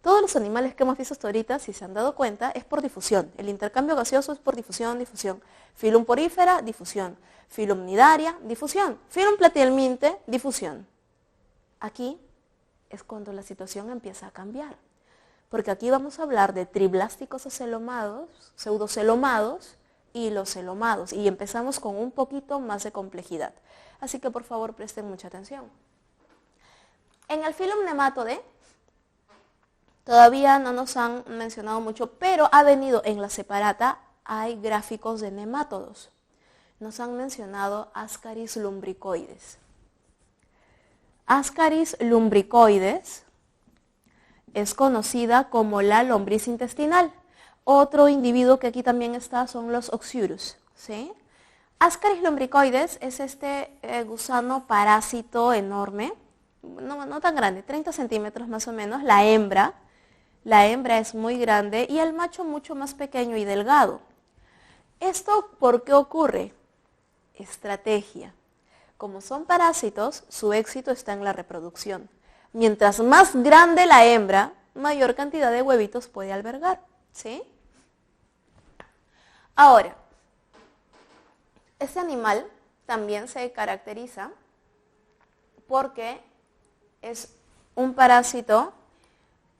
Todos los animales que hemos visto hasta ahorita, si se han dado cuenta, es por difusión. El intercambio gaseoso es por difusión, difusión. Filum porífera, difusión. Filum nidaria, difusión. Filum Platihelminthe, difusión. Aquí es cuando la situación empieza a cambiar. Porque aquí vamos a hablar de triblásticos acelomados, pseudocelomados y los celomados. Y empezamos con un poquito más de complejidad. Así que por favor presten mucha atención. En el filum Nematode, todavía no nos han mencionado mucho, pero ha venido en la separata, hay gráficos de nemátodos. Nos han mencionado Ascaris lumbricoides. Ascaris lumbricoides es conocida como la lombriz intestinal. Otro individuo que aquí también está son los Oxyurus, ¿sí? Ascaris lumbricoides es este gusano parásito enorme, no tan grande, 30 centímetros más o menos, la hembra es muy grande y el macho mucho más pequeño y delgado. ¿Esto por qué ocurre? Estrategia. Como son parásitos, su éxito está en la reproducción. Mientras más grande la hembra, mayor cantidad de huevitos puede albergar, ¿sí? Ahora, este animal también se caracteriza porque es un parásito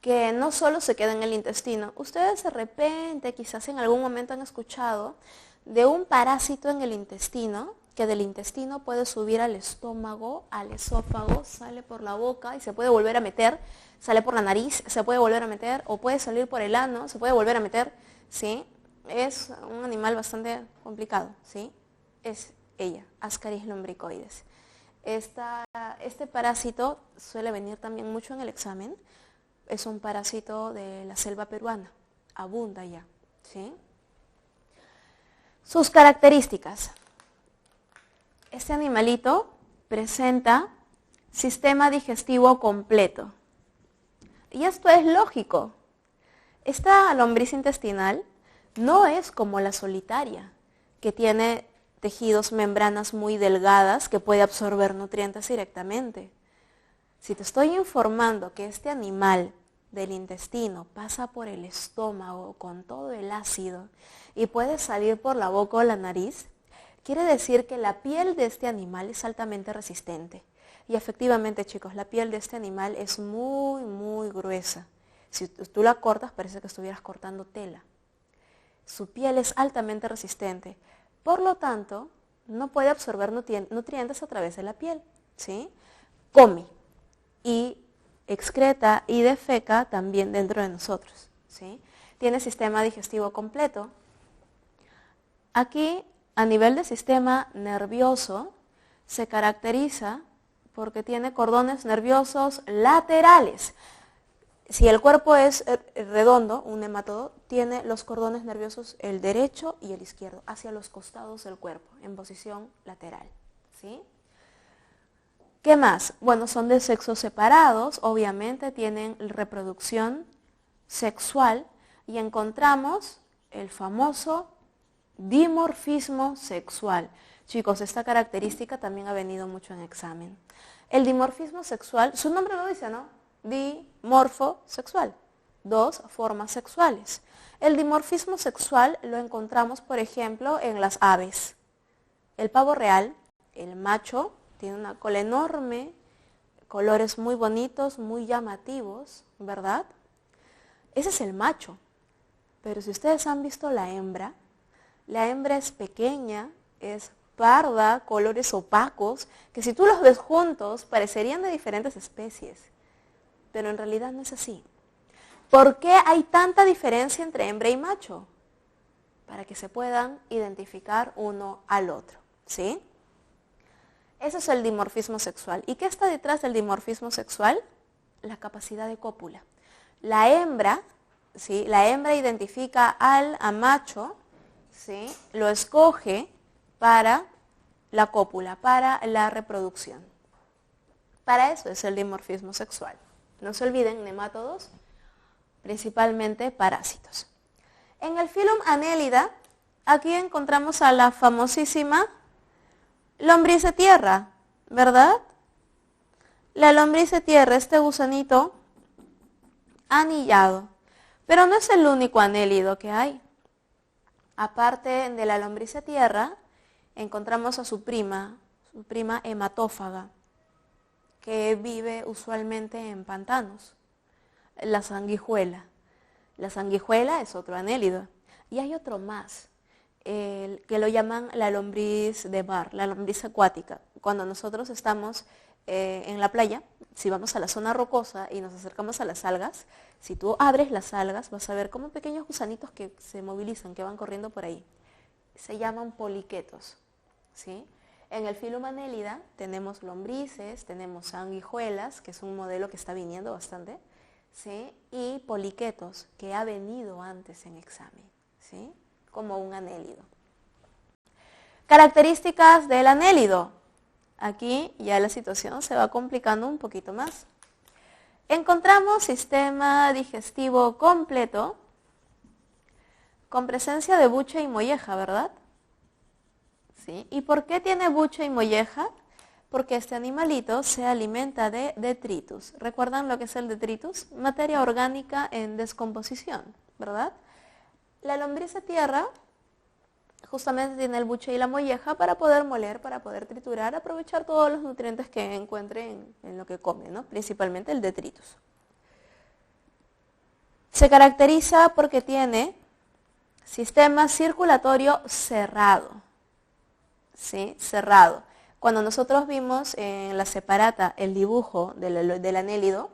que no solo se queda en el intestino. Ustedes de repente, quizás en algún momento han escuchado de un parásito en el intestino, que del intestino puede subir al estómago, al esófago, sale por la boca y se puede volver a meter, sale por la nariz, se puede volver a meter, o puede salir por el ano, se puede volver a meter, ¿sí? Es un animal bastante complicado, ¿sí? Es ella, Ascaris lumbricoides. Este parásito suele venir también mucho en el examen. Es un parásito de la selva peruana, abunda ya, ¿sí? Sus características. Este animalito presenta sistema digestivo completo. Y esto es lógico. Esta lombriz intestinal no es como la solitaria, que tiene tejidos, membranas muy delgadas que puede absorber nutrientes directamente. Si te estoy informando que este animal del intestino pasa por el estómago con todo el ácido y puede salir por la boca o la nariz, quiere decir que la piel de este animal es altamente resistente. Y efectivamente, chicos, la piel de este animal es muy, muy gruesa. Si tú la cortas, parece que estuvieras cortando tela. Su piel es altamente resistente. Por lo tanto, no puede absorber nutrientes a través de la piel, ¿sí? Come y excreta y defeca también dentro de nosotros, ¿sí? Tiene sistema digestivo completo. Aquí, a nivel de sistema nervioso, se caracteriza porque tiene cordones nerviosos laterales. Si el cuerpo es redondo, un nematodo, tiene los cordones nerviosos el derecho y el izquierdo, hacia los costados del cuerpo, en posición lateral, ¿sí? ¿Qué más? Bueno, son de sexos separados, obviamente tienen reproducción sexual y encontramos el famoso dimorfismo sexual. Chicos, esta característica también ha venido mucho en examen. El dimorfismo sexual, su nombre lo dice, ¿no? Dimorfo sexual, dos formas sexuales. El dimorfismo sexual lo encontramos, por ejemplo, en las aves. El pavo real, el macho, tiene una cola enorme, colores muy bonitos, muy llamativos, ¿verdad? Ese es el macho. Pero si ustedes han visto la hembra es pequeña, es parda, colores opacos, que si tú los ves juntos parecerían de diferentes especies. Pero en realidad no es así. ¿Por qué hay tanta diferencia entre hembra y macho? Para que se puedan identificar uno al otro, ¿sí? Ese es el dimorfismo sexual. ¿Y qué está detrás del dimorfismo sexual? La capacidad de cópula. La hembra, ¿sí? La hembra identifica al macho, ¿sí? Lo escoge para la cópula, para la reproducción. Para eso es el dimorfismo sexual. No se olviden, nemátodos, principalmente parásitos. En el filum Annelida, aquí encontramos a la famosísima lombriz de tierra, ¿verdad? La lombriz de tierra, este gusanito anillado. Pero no es el único anélido que hay. Aparte de la lombriz de tierra, encontramos a su prima hematófaga, que vive usualmente en pantanos, la sanguijuela. La sanguijuela es otro anélido. Y hay otro más, que lo llaman la lombriz de mar, la lombriz acuática. Cuando nosotros estamos en la playa, si vamos a la zona rocosa y nos acercamos a las algas, si tú abres las algas vas a ver como pequeños gusanitos que se movilizan, que van corriendo por ahí. Se llaman poliquetos, ¿sí? En el filum Annelida tenemos lombrices, tenemos sanguijuelas, que es un modelo que está viniendo bastante, ¿sí? Y poliquetos, que ha venido antes en examen, ¿sí? Como un anélido. Características del anélido. Aquí ya la situación se va complicando un poquito más. Encontramos sistema digestivo completo, con presencia de buche y molleja, ¿verdad? ¿Sí? ¿Y por qué tiene buche y molleja? Porque este animalito se alimenta de detritus. ¿Recuerdan lo que es el detritus? Materia orgánica en descomposición, ¿verdad? La lombriz de tierra justamente tiene el buche y la molleja para poder moler, para poder triturar, aprovechar todos los nutrientes que encuentre en lo que come, ¿no? Principalmente el detritus. Se caracteriza porque tiene sistema circulatorio cerrado. ¿Sí? Cerrado. Cuando nosotros vimos en la separata el dibujo del anélido,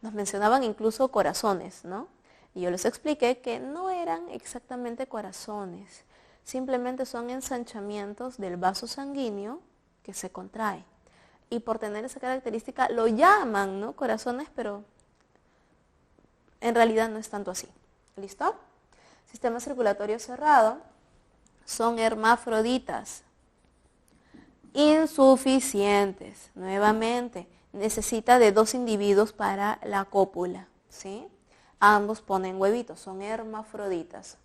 nos mencionaban incluso corazones, ¿no? Y yo les expliqué que no eran exactamente corazones, simplemente son ensanchamientos del vaso sanguíneo que se contrae. Y por tener esa característica lo llaman, ¿no?, corazones, pero en realidad no es tanto así. ¿Listo? Sistema circulatorio cerrado, son hermafroditas, insuficientes, nuevamente, necesita de 2 individuos para la cópula, ¿sí? Ambos ponen huevitos, son hermafroditas.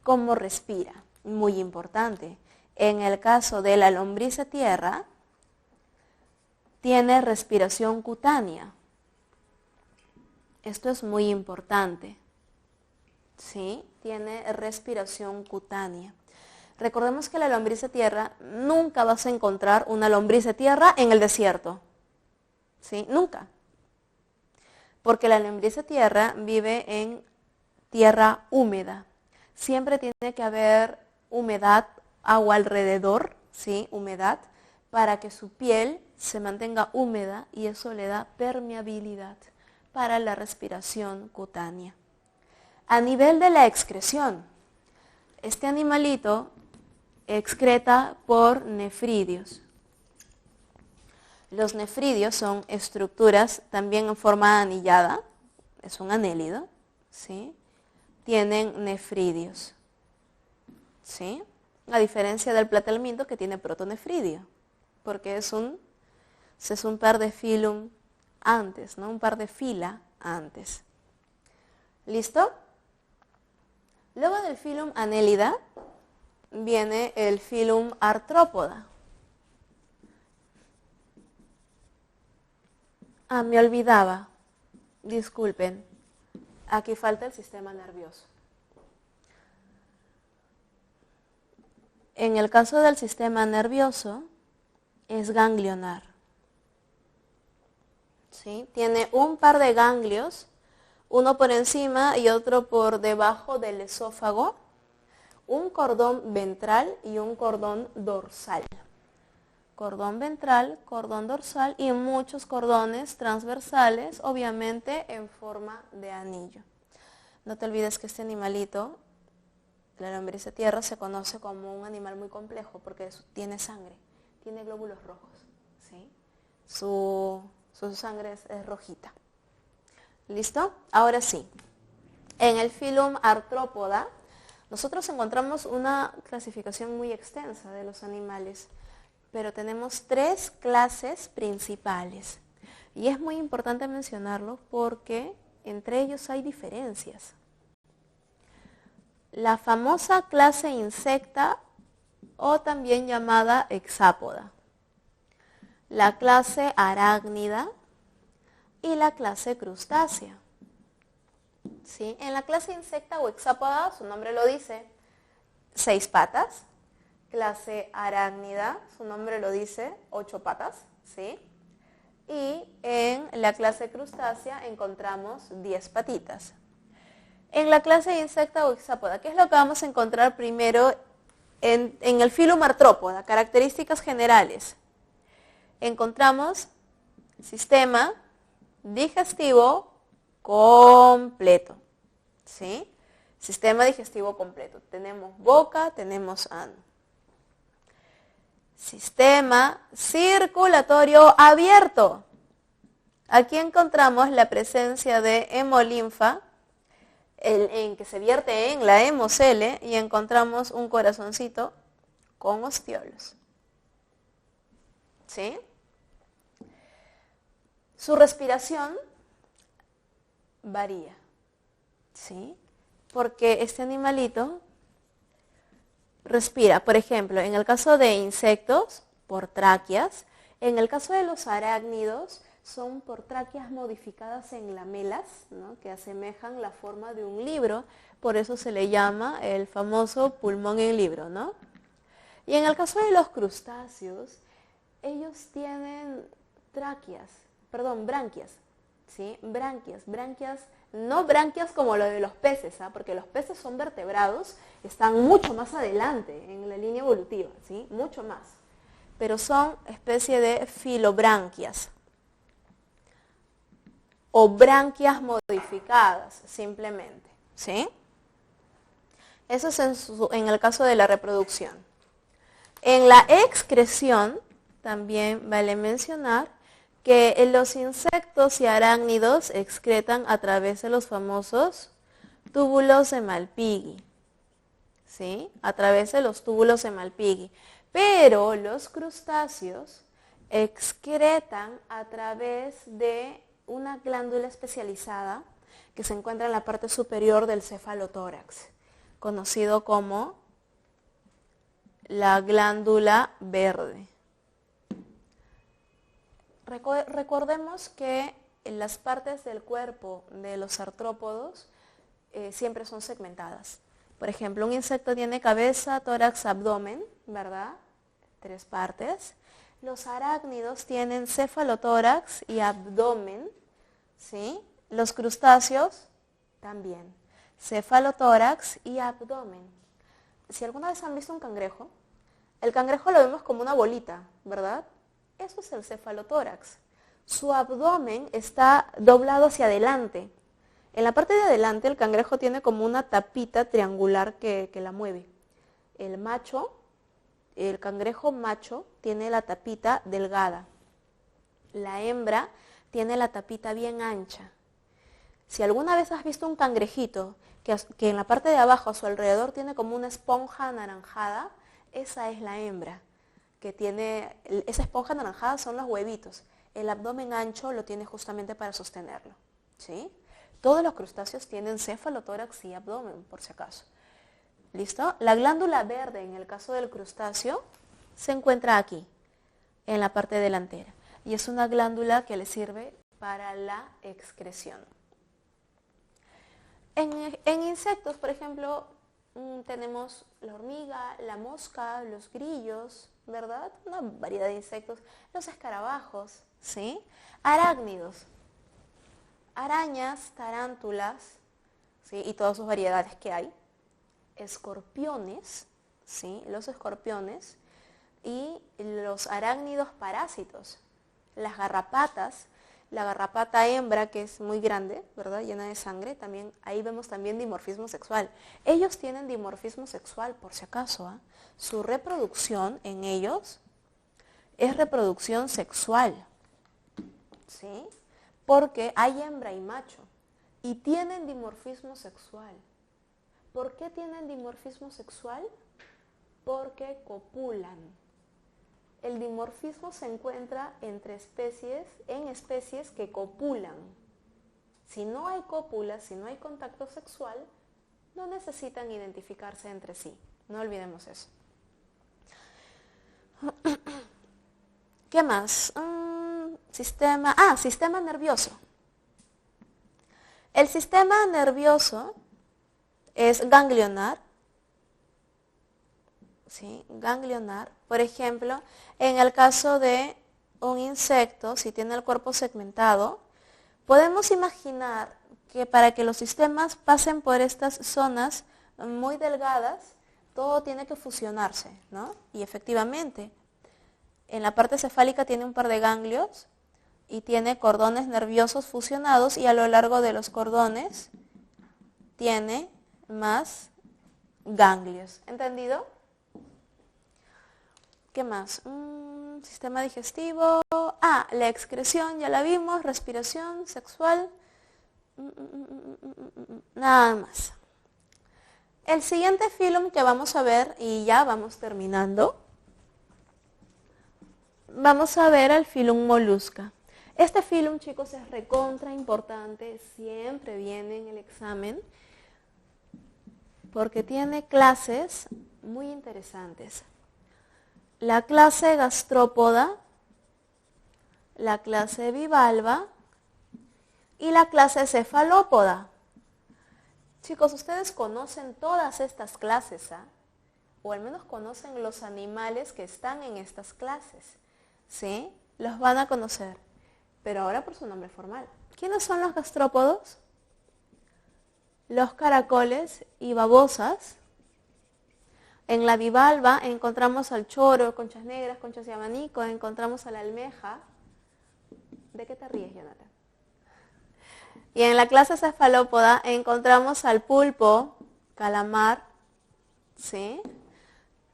¿Cómo respira? Muy importante. En el caso de la lombriz de tierra, tiene respiración cutánea. Esto es muy importante, ¿sí? Tiene respiración cutánea. Recordemos que la lombriz de tierra, nunca vas a encontrar una lombriz de tierra en el desierto. ¿Sí? Nunca. Porque la lombriz de tierra vive en tierra húmeda. Siempre tiene que haber humedad, agua alrededor, ¿sí? Humedad, para que su piel se mantenga húmeda y eso le da permeabilidad para la respiración cutánea. A nivel de la excreción, este animalito excreta por nefridios. Los nefridios son estructuras también en forma anillada, es un anélido, ¿sí? Tienen nefridios, ¿sí? A diferencia del platelminto que tiene protonefridio, porque es un par de filum antes, ¿no? Un par de fila antes. ¿Listo? Luego del filum Annelida viene el filum Arthropoda. Me olvidaba, disculpen, aquí falta el sistema nervioso. En el caso del sistema nervioso, es ganglionar. ¿Sí? Tiene un par de ganglios, uno por encima y otro por debajo del esófago, un cordón ventral y un cordón dorsal. Cordón ventral, cordón dorsal y muchos cordones transversales, obviamente en forma de anillo. No te olvides que este animalito, la lombriz de tierra, se conoce como un animal muy complejo porque tiene sangre, tiene glóbulos rojos, ¿sí? Su sangre es rojita. ¿Listo? Ahora sí, en el filum Arthropoda, nosotros encontramos una clasificación muy extensa de los animales, pero tenemos 3 clases principales. Y es muy importante mencionarlo porque entre ellos hay diferencias. La famosa clase insecta o también llamada hexápoda, la clase arácnida y la clase crustácea. ¿Sí? En la clase insecta o hexápoda, su nombre lo dice, 6 patas. Clase arácnida, su nombre lo dice, 8 patas, ¿sí? Y en la clase crustácea encontramos 10 patitas. En la clase insecta o hexápoda, ¿qué es lo que vamos a encontrar primero en el filum Arthropoda? Características generales. Encontramos sistema digestivo completo, ¿sí? Sistema digestivo completo. Tenemos boca, tenemos ano. Sistema circulatorio abierto. Aquí encontramos la presencia de hemolinfa, en que se vierte en la hemocele, y encontramos un corazoncito con ostiolos. ¿Sí? Su respiración varía, ¿sí? Porque este animalito respira, por ejemplo, en el caso de insectos, por tráqueas. En el caso de los arácnidos, son por tráqueas modificadas en lamelas, ¿no?, que asemejan la forma de un libro. Por eso se le llama el famoso pulmón en libro, ¿no? Y en el caso de los crustáceos, ellos tienen branquias, ¿sí? Branquias No branquias como lo de los peces, ¿ah? Porque los peces son vertebrados, están mucho más adelante en la línea evolutiva, ¿sí? Mucho más. Pero son especie de filobranquias o branquias modificadas, simplemente, ¿sí? Eso es en el caso de la reproducción. En la excreción, también vale mencionar que los insectos y arácnidos excretan a través de los famosos túbulos de Malpighi, ¿sí? A través de los túbulos de Malpighi. Pero los crustáceos excretan a través de una glándula especializada que se encuentra en la parte superior del cefalotórax, conocido como la glándula verde. Recordemos que las partes del cuerpo de los artrópodos siempre son segmentadas. Por ejemplo, un insecto tiene cabeza, tórax, abdomen, ¿verdad? 3 partes. Los arácnidos tienen cefalotórax y abdomen, ¿sí? Los crustáceos también, cefalotórax y abdomen. Si alguna vez han visto un cangrejo, el cangrejo lo vemos como una bolita, ¿verdad? Eso es el cefalotórax. Su abdomen está doblado hacia adelante. En la parte de adelante el cangrejo tiene como una tapita triangular que la mueve. El cangrejo macho tiene la tapita delgada. La hembra tiene la tapita bien ancha. Si alguna vez has visto un cangrejito que en la parte de abajo a su alrededor tiene como una esponja anaranjada, esa es la hembra. Que tiene, esa esponja anaranjada son los huevitos. El abdomen ancho lo tiene justamente para sostenerlo, ¿sí? Todos los crustáceos tienen cefalotórax y abdomen, por si acaso. ¿Listo? La glándula verde, en el caso del crustáceo, se encuentra aquí, en la parte delantera. Y es una glándula que le sirve para la excreción. En insectos, por ejemplo, tenemos la hormiga, la mosca, los grillos, ¿verdad? Una variedad de insectos, los escarabajos, ¿sí? Arácnidos, arañas, tarántulas, ¿sí? Y todas sus variedades que hay. Escorpiones, ¿sí? Los escorpiones y los arácnidos parásitos, las garrapatas, la garrapata hembra que es muy grande, ¿verdad? Llena de sangre, también, ahí vemos también dimorfismo sexual. Ellos tienen dimorfismo sexual, por si acaso, ¿eh? Su reproducción en ellos es reproducción sexual, ¿sí? Porque hay hembra y macho y tienen dimorfismo sexual. ¿Por qué tienen dimorfismo sexual? Porque copulan. El dimorfismo se encuentra entre especies, en especies que copulan. Si no hay cópula, si no hay contacto sexual, no necesitan identificarse entre sí. No olvidemos eso. ¿Qué más? Sistema nervioso. El sistema nervioso es ganglionar. ¿Sí? Ganglionar. Por ejemplo, en el caso de un insecto, si tiene el cuerpo segmentado, podemos imaginar que para que los sistemas pasen por estas zonas muy delgadas, todo tiene que fusionarse, ¿no? Y efectivamente, en la parte cefálica tiene un par de ganglios y tiene cordones nerviosos fusionados y a lo largo de los cordones tiene más ganglios. ¿Entendido? ¿Qué más? Sistema digestivo. La excreción, ya la vimos. Respiración, sexual. Nada más. El siguiente filum que vamos a ver, y ya vamos terminando, vamos a ver al filum molusca. Este filum, chicos, es recontra importante, siempre viene en el examen, porque tiene clases muy interesantes. La clase gastrópoda, la clase bivalva y la clase cefalópoda. Chicos, ustedes conocen todas estas clases, ¿ah? O al menos conocen los animales que están en estas clases, ¿sí? Los van a conocer, pero ahora por su nombre formal. ¿Quiénes son los gastrópodos? los caracoles y babosas. En la bivalva encontramos al choro, conchas negras, conchas de abanico, encontramos a la almeja. ¿De qué te ríes, Jonathan? Y en la clase cefalópoda encontramos al pulpo, calamar, ¿sí?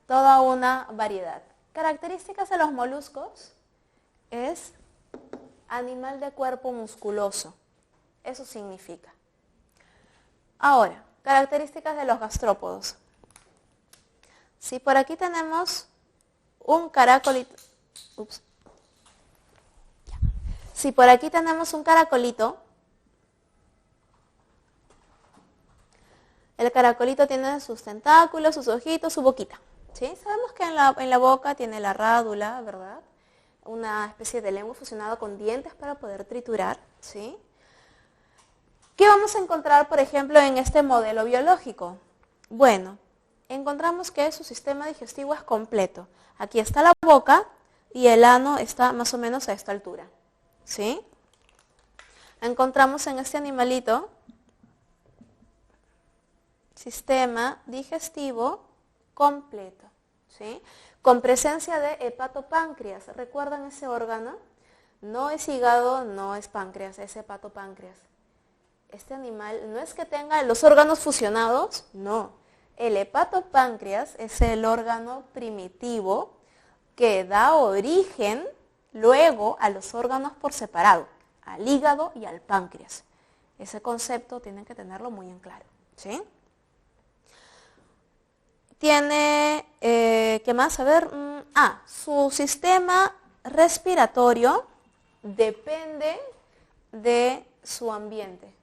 Toda una variedad. Características de los moluscos es animal de cuerpo musculoso. Eso significa. Ahora, características de los gastrópodos. Si por aquí tenemos un caracolito, Si por aquí tenemos un caracolito, el caracolito tiene sus tentáculos, sus ojitos, su boquita. ¿Sí? Sabemos que en la boca tiene la rádula, ¿verdad? Una especie de lengua fusionada con dientes para poder triturar. ¿Sí? ¿Qué vamos a encontrar, por ejemplo, en este modelo biológico? Bueno, encontramos que su sistema digestivo es completo. Aquí está la boca y el ano está más o menos a esta altura. ¿Sí? Encontramos en este animalito sistema digestivo completo, ¿sí? Con presencia de hepatopáncreas. ¿Recuerdan ese órgano? No es hígado, no es páncreas, es hepatopáncreas. Este animal no es que tenga los órganos fusionados, no. El hepatopáncreas es el órgano primitivo que da origen luego a los órganos por separado, al hígado y al páncreas. Ese concepto tienen que tenerlo muy en claro, ¿sí? Tiene, ¿qué más? A ver, su sistema respiratorio depende de su ambiente.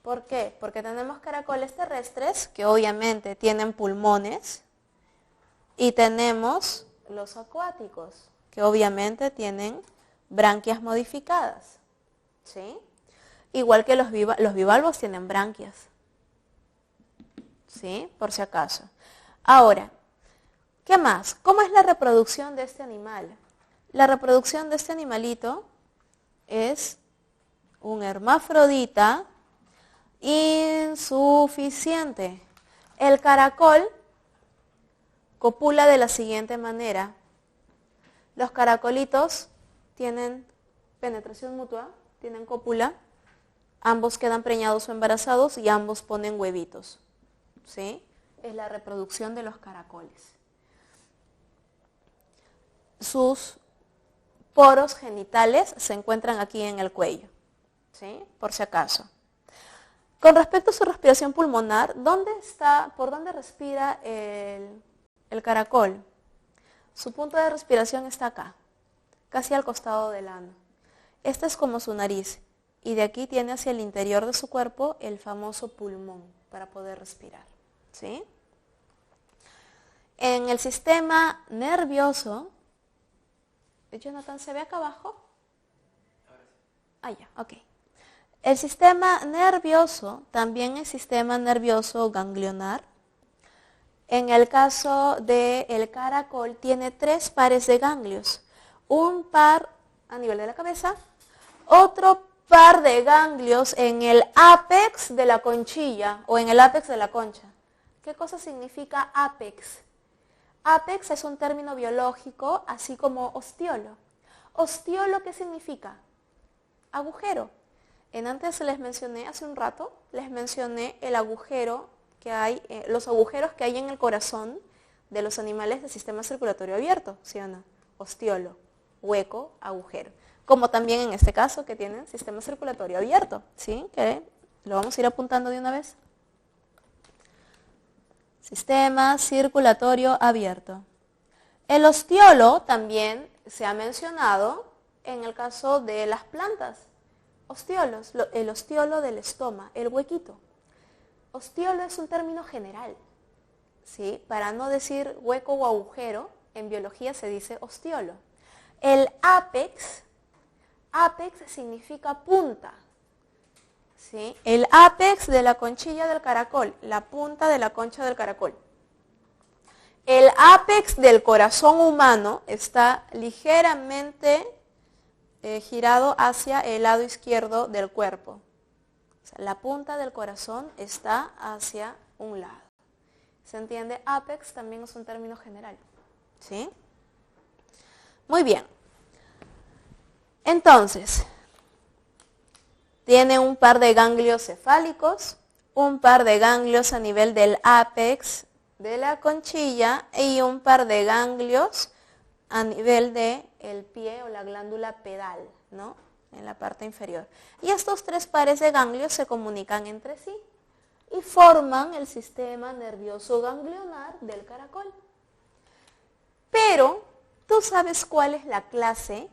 ¿Por qué? Porque tenemos caracoles terrestres que obviamente tienen pulmones y tenemos los acuáticos que obviamente tienen branquias modificadas, ¿sí? Igual que los bivalvos tienen branquias, ¿sí? Por si acaso. Ahora, ¿qué más? ¿Cómo es la reproducción de este animal? La reproducción de este animalito es un hermafrodita insuficiente. El caracol copula de la siguiente manera. Los caracolitos tienen penetración mutua, tienen cópula, ambos quedan preñados o embarazados y ambos ponen huevitos, ¿sí? Es la reproducción de los caracoles. Sus poros genitales se encuentran aquí en el cuello, ¿sí? Por si acaso. Con respecto a su respiración pulmonar, ¿por dónde respira el caracol? Su punto de respiración está acá, casi al costado del ano. Esta es como su nariz y de aquí tiene hacia el interior de su cuerpo el famoso pulmón para poder respirar, ¿sí? En el sistema nervioso, Jonathan, ¿se ve acá abajo? Ya, ok. El sistema nervioso también es sistema nervioso ganglionar. En el caso del caracol tiene 3 pares de ganglios. Un par a nivel de la cabeza, otro par de ganglios en el ápex de la conchilla o en el ápex de la concha. ¿Qué cosa significa ápex? Ápex es un término biológico, así como ostiolo. ¿Ostiolo qué significa? Agujero. Hace un rato, les mencioné el agujero que hay, los agujeros que hay en el corazón de los animales del sistema circulatorio abierto, ¿sí o no? Ostiolo, hueco, agujero. Como también en este caso que tienen sistema circulatorio abierto, ¿sí? Que lo vamos a ir apuntando de una vez. Sistema circulatorio abierto. El ostiolo también se ha mencionado en el caso de las plantas. Ostiolos, el ostiolo del estoma, el huequito. Ostiolo es un término general, ¿sí? Para no decir hueco o agujero, en biología se dice ostiolo. El ápex significa punta, ¿sí? El ápex de la conchilla del caracol, la punta de la concha del caracol. El ápex del corazón humano está ligeramente girado hacia el lado izquierdo del cuerpo, O sea, la punta del corazón está hacia un lado. ¿Se entiende? Apex también es un término general. ¿Sí? Muy bien. Entonces, tiene un par de ganglios cefálicos, un par de ganglios a nivel del ápex de la conchilla y un par de ganglios a nivel del pie o la glándula pedal, ¿no? En la parte inferior. Y estos tres pares de ganglios se comunican entre sí y forman el sistema nervioso ganglionar del caracol. Pero, ¿tú sabes cuál es la clase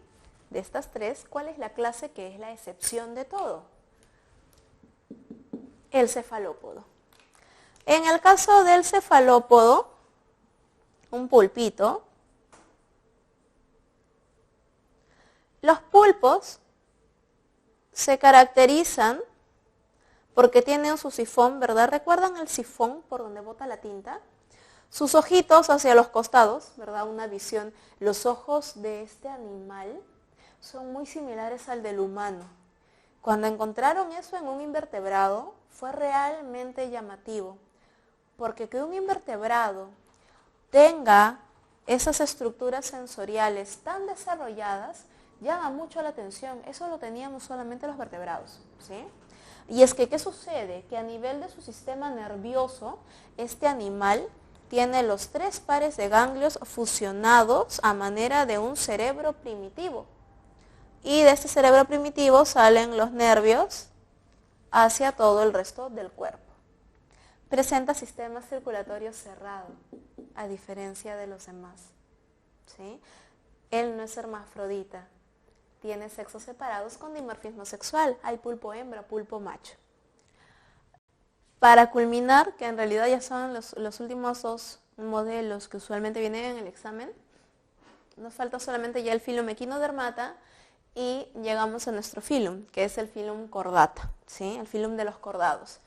de estas tres? ¿Cuál es la clase que es la excepción de todo? El cefalópodo. En el caso del cefalópodo, un pulpito, los pulpos se caracterizan porque tienen su sifón, ¿verdad? ¿Recuerdan el sifón por donde bota la tinta? Sus ojitos hacia los costados, ¿verdad? Una visión. Los ojos de este animal son muy similares al del humano. Cuando encontraron eso en un invertebrado, fue realmente llamativo, porque que un invertebrado tenga esas estructuras sensoriales tan desarrolladas llama mucho la atención. Eso lo teníamos solamente los vertebrados, ¿sí? Y es que, ¿qué sucede? Que a nivel de su sistema nervioso, este animal tiene los tres pares de ganglios fusionados a manera de un cerebro primitivo. Y de este cerebro primitivo salen los nervios hacia todo el resto del cuerpo. Presenta sistema circulatorio cerrado, a diferencia de los demás, ¿sí? Él no es hermafrodita, tiene sexos separados con dimorfismo sexual. Hay pulpo hembra, pulpo macho. Para culminar, que en realidad ya son los últimos dos modelos que usualmente vienen en el examen, nos falta solamente ya el filum equinodermata y llegamos a nuestro filum, que es el filum cordata, ¿sí? El filum de los cordados.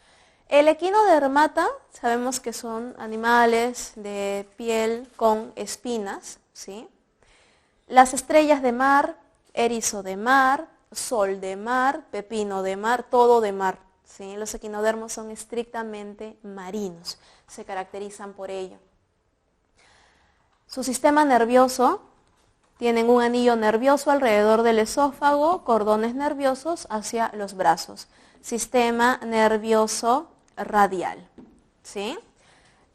El equinodermata, sabemos que son animales de piel con espinas, ¿sí? Las estrellas de mar, erizo de mar, sol de mar, pepino de mar, todo de mar, ¿sí? Los equinodermos son estrictamente marinos, se caracterizan por ello. Su sistema nervioso, tienen un anillo nervioso alrededor del esófago, cordones nerviosos hacia los brazos. Sistema nervioso radial, ¿sí?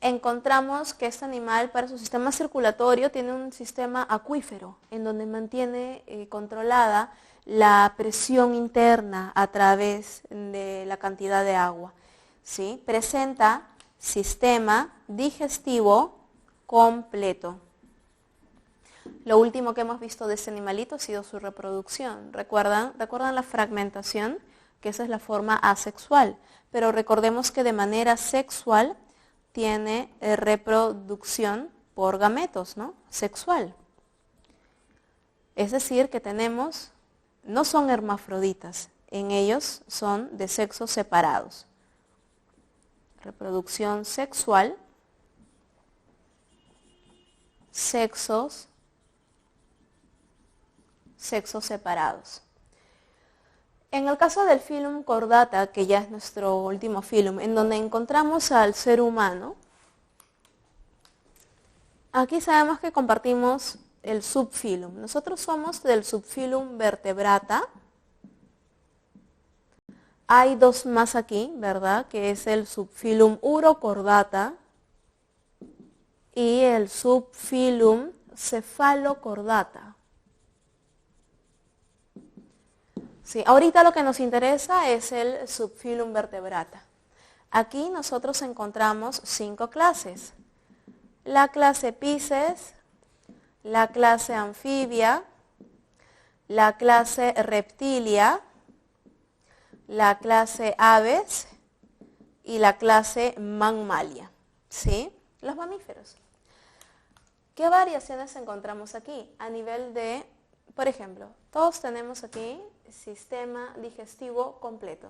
Encontramos que este animal para su sistema circulatorio tiene un sistema acuífero en donde mantiene controlada la presión interna a través de la cantidad de agua, ¿sí? Presenta sistema digestivo completo. Lo último que hemos visto de este animalito ha sido su reproducción. ¿Recuerdan la fragmentación? Que esa es la forma asexual. Pero recordemos que de manera sexual tiene reproducción por gametos, ¿no? Sexual. Es decir, que tenemos, no son hermafroditas, en ellos son de sexos separados. Reproducción sexual, sexos separados. En el caso del filum cordata, que ya es nuestro último filum, en donde encontramos al ser humano, aquí sabemos que compartimos el subfilum. Nosotros somos del subfilum vertebrata. Hay dos más aquí, ¿verdad? Que es el subfilum urocordata y el subfilum cefalocordata. Sí, ahorita lo que nos interesa es el subfilum vertebrata. Aquí nosotros encontramos 5 clases. La clase Pisces, la clase Anfibia, la clase Reptilia, la clase Aves y la clase Mammalia, ¿sí? Los mamíferos. ¿Qué variaciones encontramos aquí? A nivel de, por ejemplo, todos tenemos aquí sistema digestivo completo.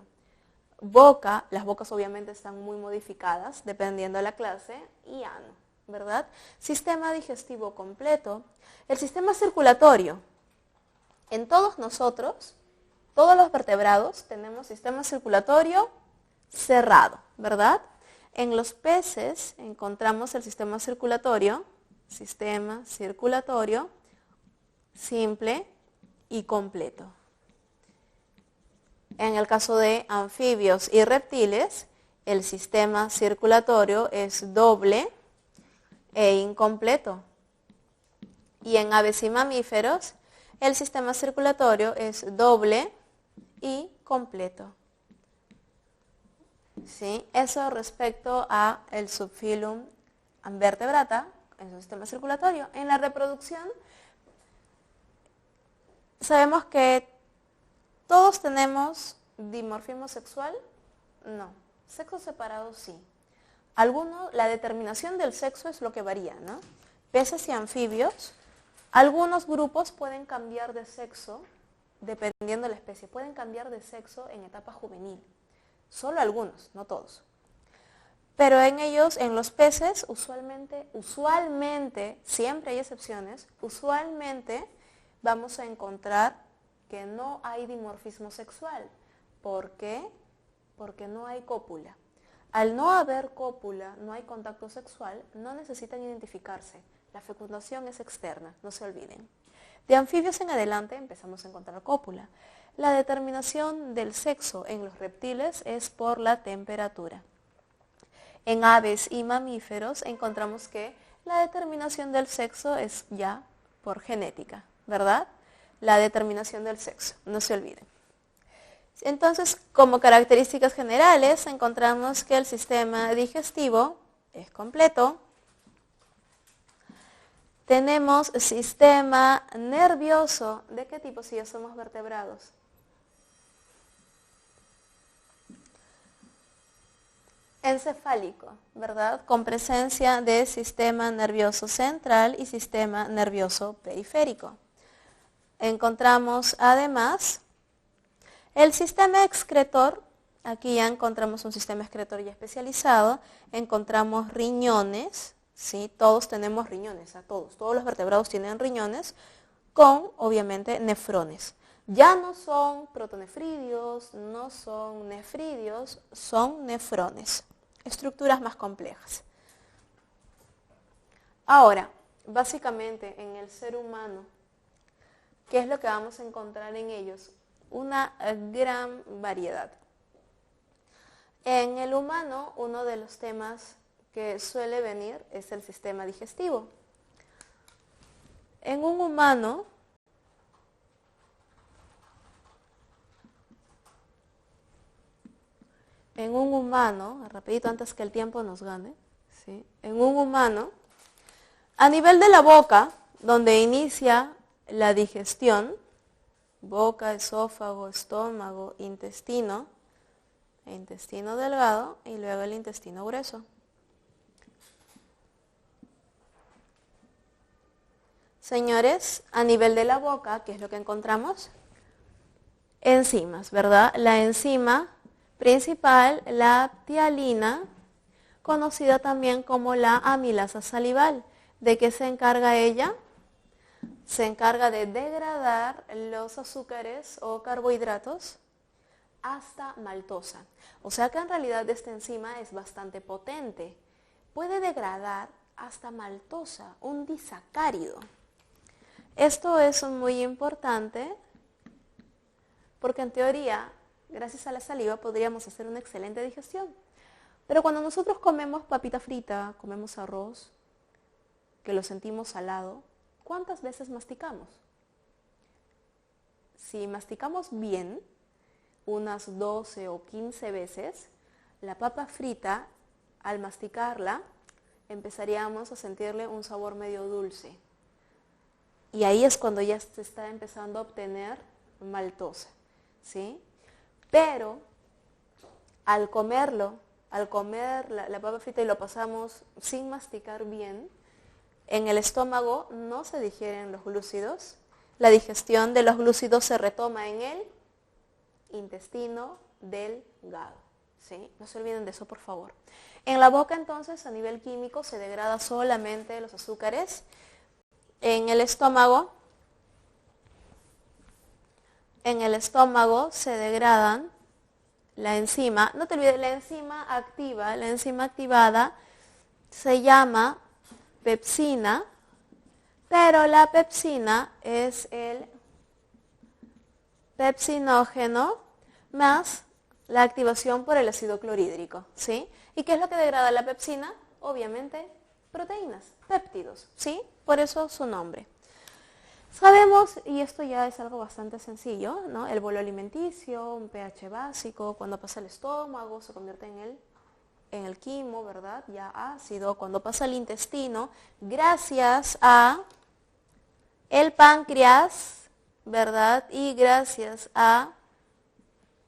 Boca, las bocas obviamente están muy modificadas dependiendo de la clase, y ano, ¿verdad? Sistema digestivo completo. El sistema circulatorio. En todos nosotros todos los vertebrados tenemos sistema circulatorio cerrado, ¿verdad? En los peces encontramos el sistema circulatorio simple y completo. En el caso de anfibios y reptiles, el sistema circulatorio es doble e incompleto. Y en aves y mamíferos, el sistema circulatorio es doble y completo. ¿Sí? Eso respecto a el subfilum Vertebrata, en su sistema circulatorio. En la reproducción, sabemos que todos tenemos dimorfismo sexual. No, sexo separado sí. La determinación del sexo es lo que varía, ¿no? Peces y anfibios, algunos grupos pueden cambiar de sexo, dependiendo de la especie, pueden cambiar de sexo en etapa juvenil. Solo algunos, no todos. Pero en ellos, en los peces, usualmente, siempre hay excepciones, usualmente vamos a encontrar que no hay dimorfismo sexual. ¿Por qué? Porque no hay cópula. Al no haber cópula, no hay contacto sexual, no necesitan identificarse. La fecundación es externa, no se olviden. De anfibios en adelante empezamos a encontrar cópula. La determinación del sexo en los reptiles es por la temperatura. En aves y mamíferos encontramos que la determinación del sexo es ya por genética, ¿verdad? La determinación del sexo, no se olviden. Entonces, como características generales, encontramos que el sistema digestivo es completo. Tenemos sistema nervioso. ¿De qué tipo si ya somos vertebrados? Encefálico, ¿verdad? Con presencia de sistema nervioso central y sistema nervioso periférico. Encontramos además el sistema excretor. Aquí ya encontramos un sistema excretor ya especializado. Encontramos riñones, ¿sí? Todos tenemos riñones, todos los vertebrados tienen riñones con, obviamente, nefrones. Ya no son protonefridios, no son nefridios, son nefrones. Estructuras más complejas. Ahora, básicamente en el ser humano, ¿qué es lo que vamos a encontrar en ellos? Una gran variedad. En el humano, uno de los temas que suele venir es el sistema digestivo. En un humano, rapidito antes que el tiempo nos gane, ¿sí? En un humano, a nivel de la boca, donde inicia la digestión, boca, esófago, estómago, intestino delgado y luego el intestino grueso. Señores, a nivel de la boca, ¿qué es lo que encontramos? Enzimas, ¿verdad? La enzima principal, la ptialina, conocida también como la amilasa salival. ¿De qué se encarga ella? Se encarga de degradar los azúcares o carbohidratos hasta maltosa. O sea que en realidad esta enzima es bastante potente. Puede degradar hasta maltosa, un disacárido. Esto es muy importante porque en teoría, gracias a la saliva, podríamos hacer una excelente digestión. Pero cuando nosotros comemos papita frita, comemos arroz, que lo sentimos salado, ¿cuántas veces masticamos? Si masticamos bien, unas 12 o 15 veces, la papa frita, al masticarla, empezaríamos a sentirle un sabor medio dulce. Y ahí es cuando ya se está empezando a obtener maltosa, ¿sí? Pero al comer la papa frita y lo pasamos sin masticar bien, en el estómago no se digieren los glúcidos. La digestión de los glúcidos se retoma en el intestino delgado, ¿sí? No se olviden de eso, por favor. En la boca, entonces, a nivel químico, se degrada solamente los azúcares. En el estómago en el estómago se degradan la enzima. No te olvides, la enzima activada se llama pepsina, pero la pepsina es el pepsinógeno más la activación por el ácido clorhídrico, ¿sí? ¿Y qué es lo que degrada la pepsina? Obviamente, proteínas, péptidos, ¿sí? Por eso su nombre. Sabemos, y esto ya es algo bastante sencillo, ¿no? El bolo alimenticio, un pH básico, cuando pasa el estómago se convierte en el quimo, ¿verdad? Ya ácido. Cuando pasa al intestino, gracias a el páncreas, ¿verdad? Y gracias a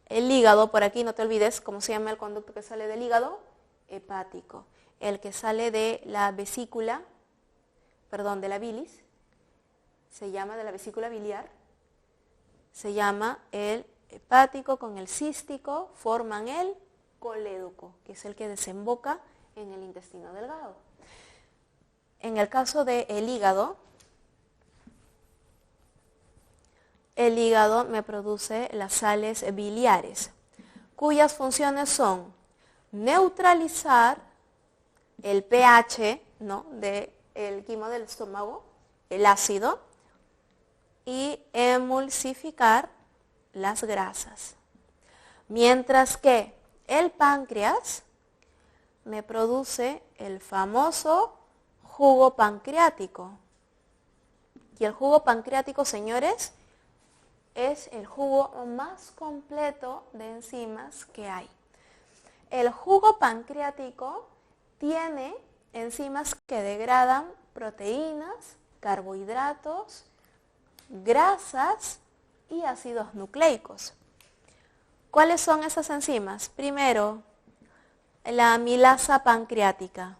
el hígado, por aquí no te olvides, ¿cómo se llama el conducto que sale del hígado? Hepático. El que sale de la vesícula, perdón, de la bilis, se llama de la vesícula biliar, se llama el hepático con el cístico, forman el colédoco, que es el que desemboca en el intestino delgado. En el caso del hígado, el hígado me produce las sales biliares, cuyas funciones son neutralizar el pH, ¿no?, del quimo del estómago, el ácido, y emulsificar las grasas. Mientras que el páncreas me produce el famoso jugo pancreático. Y el jugo pancreático, señores, es el jugo más completo de enzimas que hay. El jugo pancreático tiene enzimas que degradan proteínas, carbohidratos, grasas y ácidos nucleicos. ¿Cuáles son esas enzimas? Primero, la amilasa pancreática.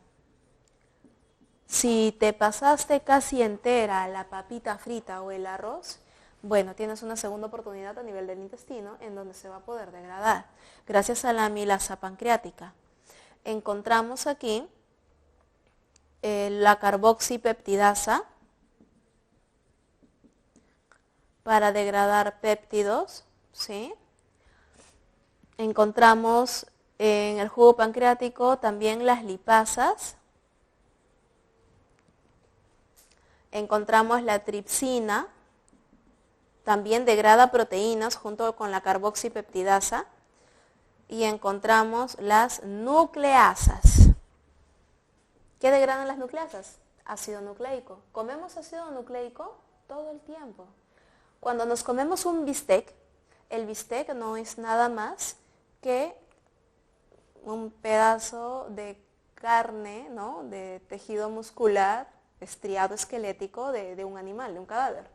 Si te pasaste casi entera la papita frita o el arroz, bueno, tienes una segunda oportunidad a nivel del intestino en donde se va a poder degradar, gracias a la amilasa pancreática. Encontramos aquí la carboxipeptidasa para degradar péptidos, ¿sí? Encontramos en el jugo pancreático también las lipasas. Encontramos la tripsina, también degrada proteínas junto con la carboxipeptidasa. Y encontramos las nucleasas. ¿Qué degradan las nucleasas? Ácido nucleico. ¿Comemos ácido nucleico? Todo el tiempo. Cuando nos comemos un bistec, el bistec no es nada más que un pedazo de carne, ¿no?, de tejido muscular, estriado esquelético de un animal, de un cadáver.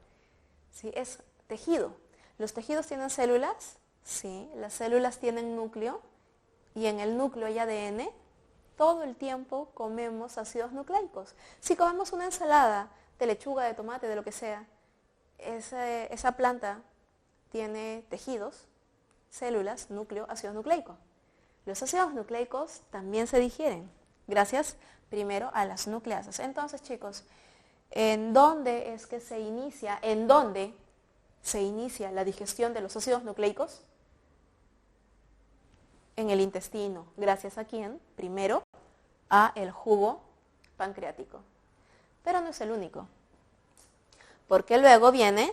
¿Sí? Es tejido. ¿Los tejidos tienen células? Sí. Las células tienen núcleo y en el núcleo hay ADN. Todo el tiempo comemos ácidos nucleicos. Si comemos una ensalada de lechuga, de tomate, de lo que sea, esa planta tiene tejidos, células, núcleo, ácidos nucleicos. Los ácidos nucleicos también se digieren, gracias primero a las nucleasas. Entonces, chicos, ¿en dónde es que se inicia? ¿En dónde se inicia la digestión de los ácidos nucleicos? En el intestino. ¿Gracias a quién? Primero, a el jugo pancreático. Pero no es el único. Porque luego viene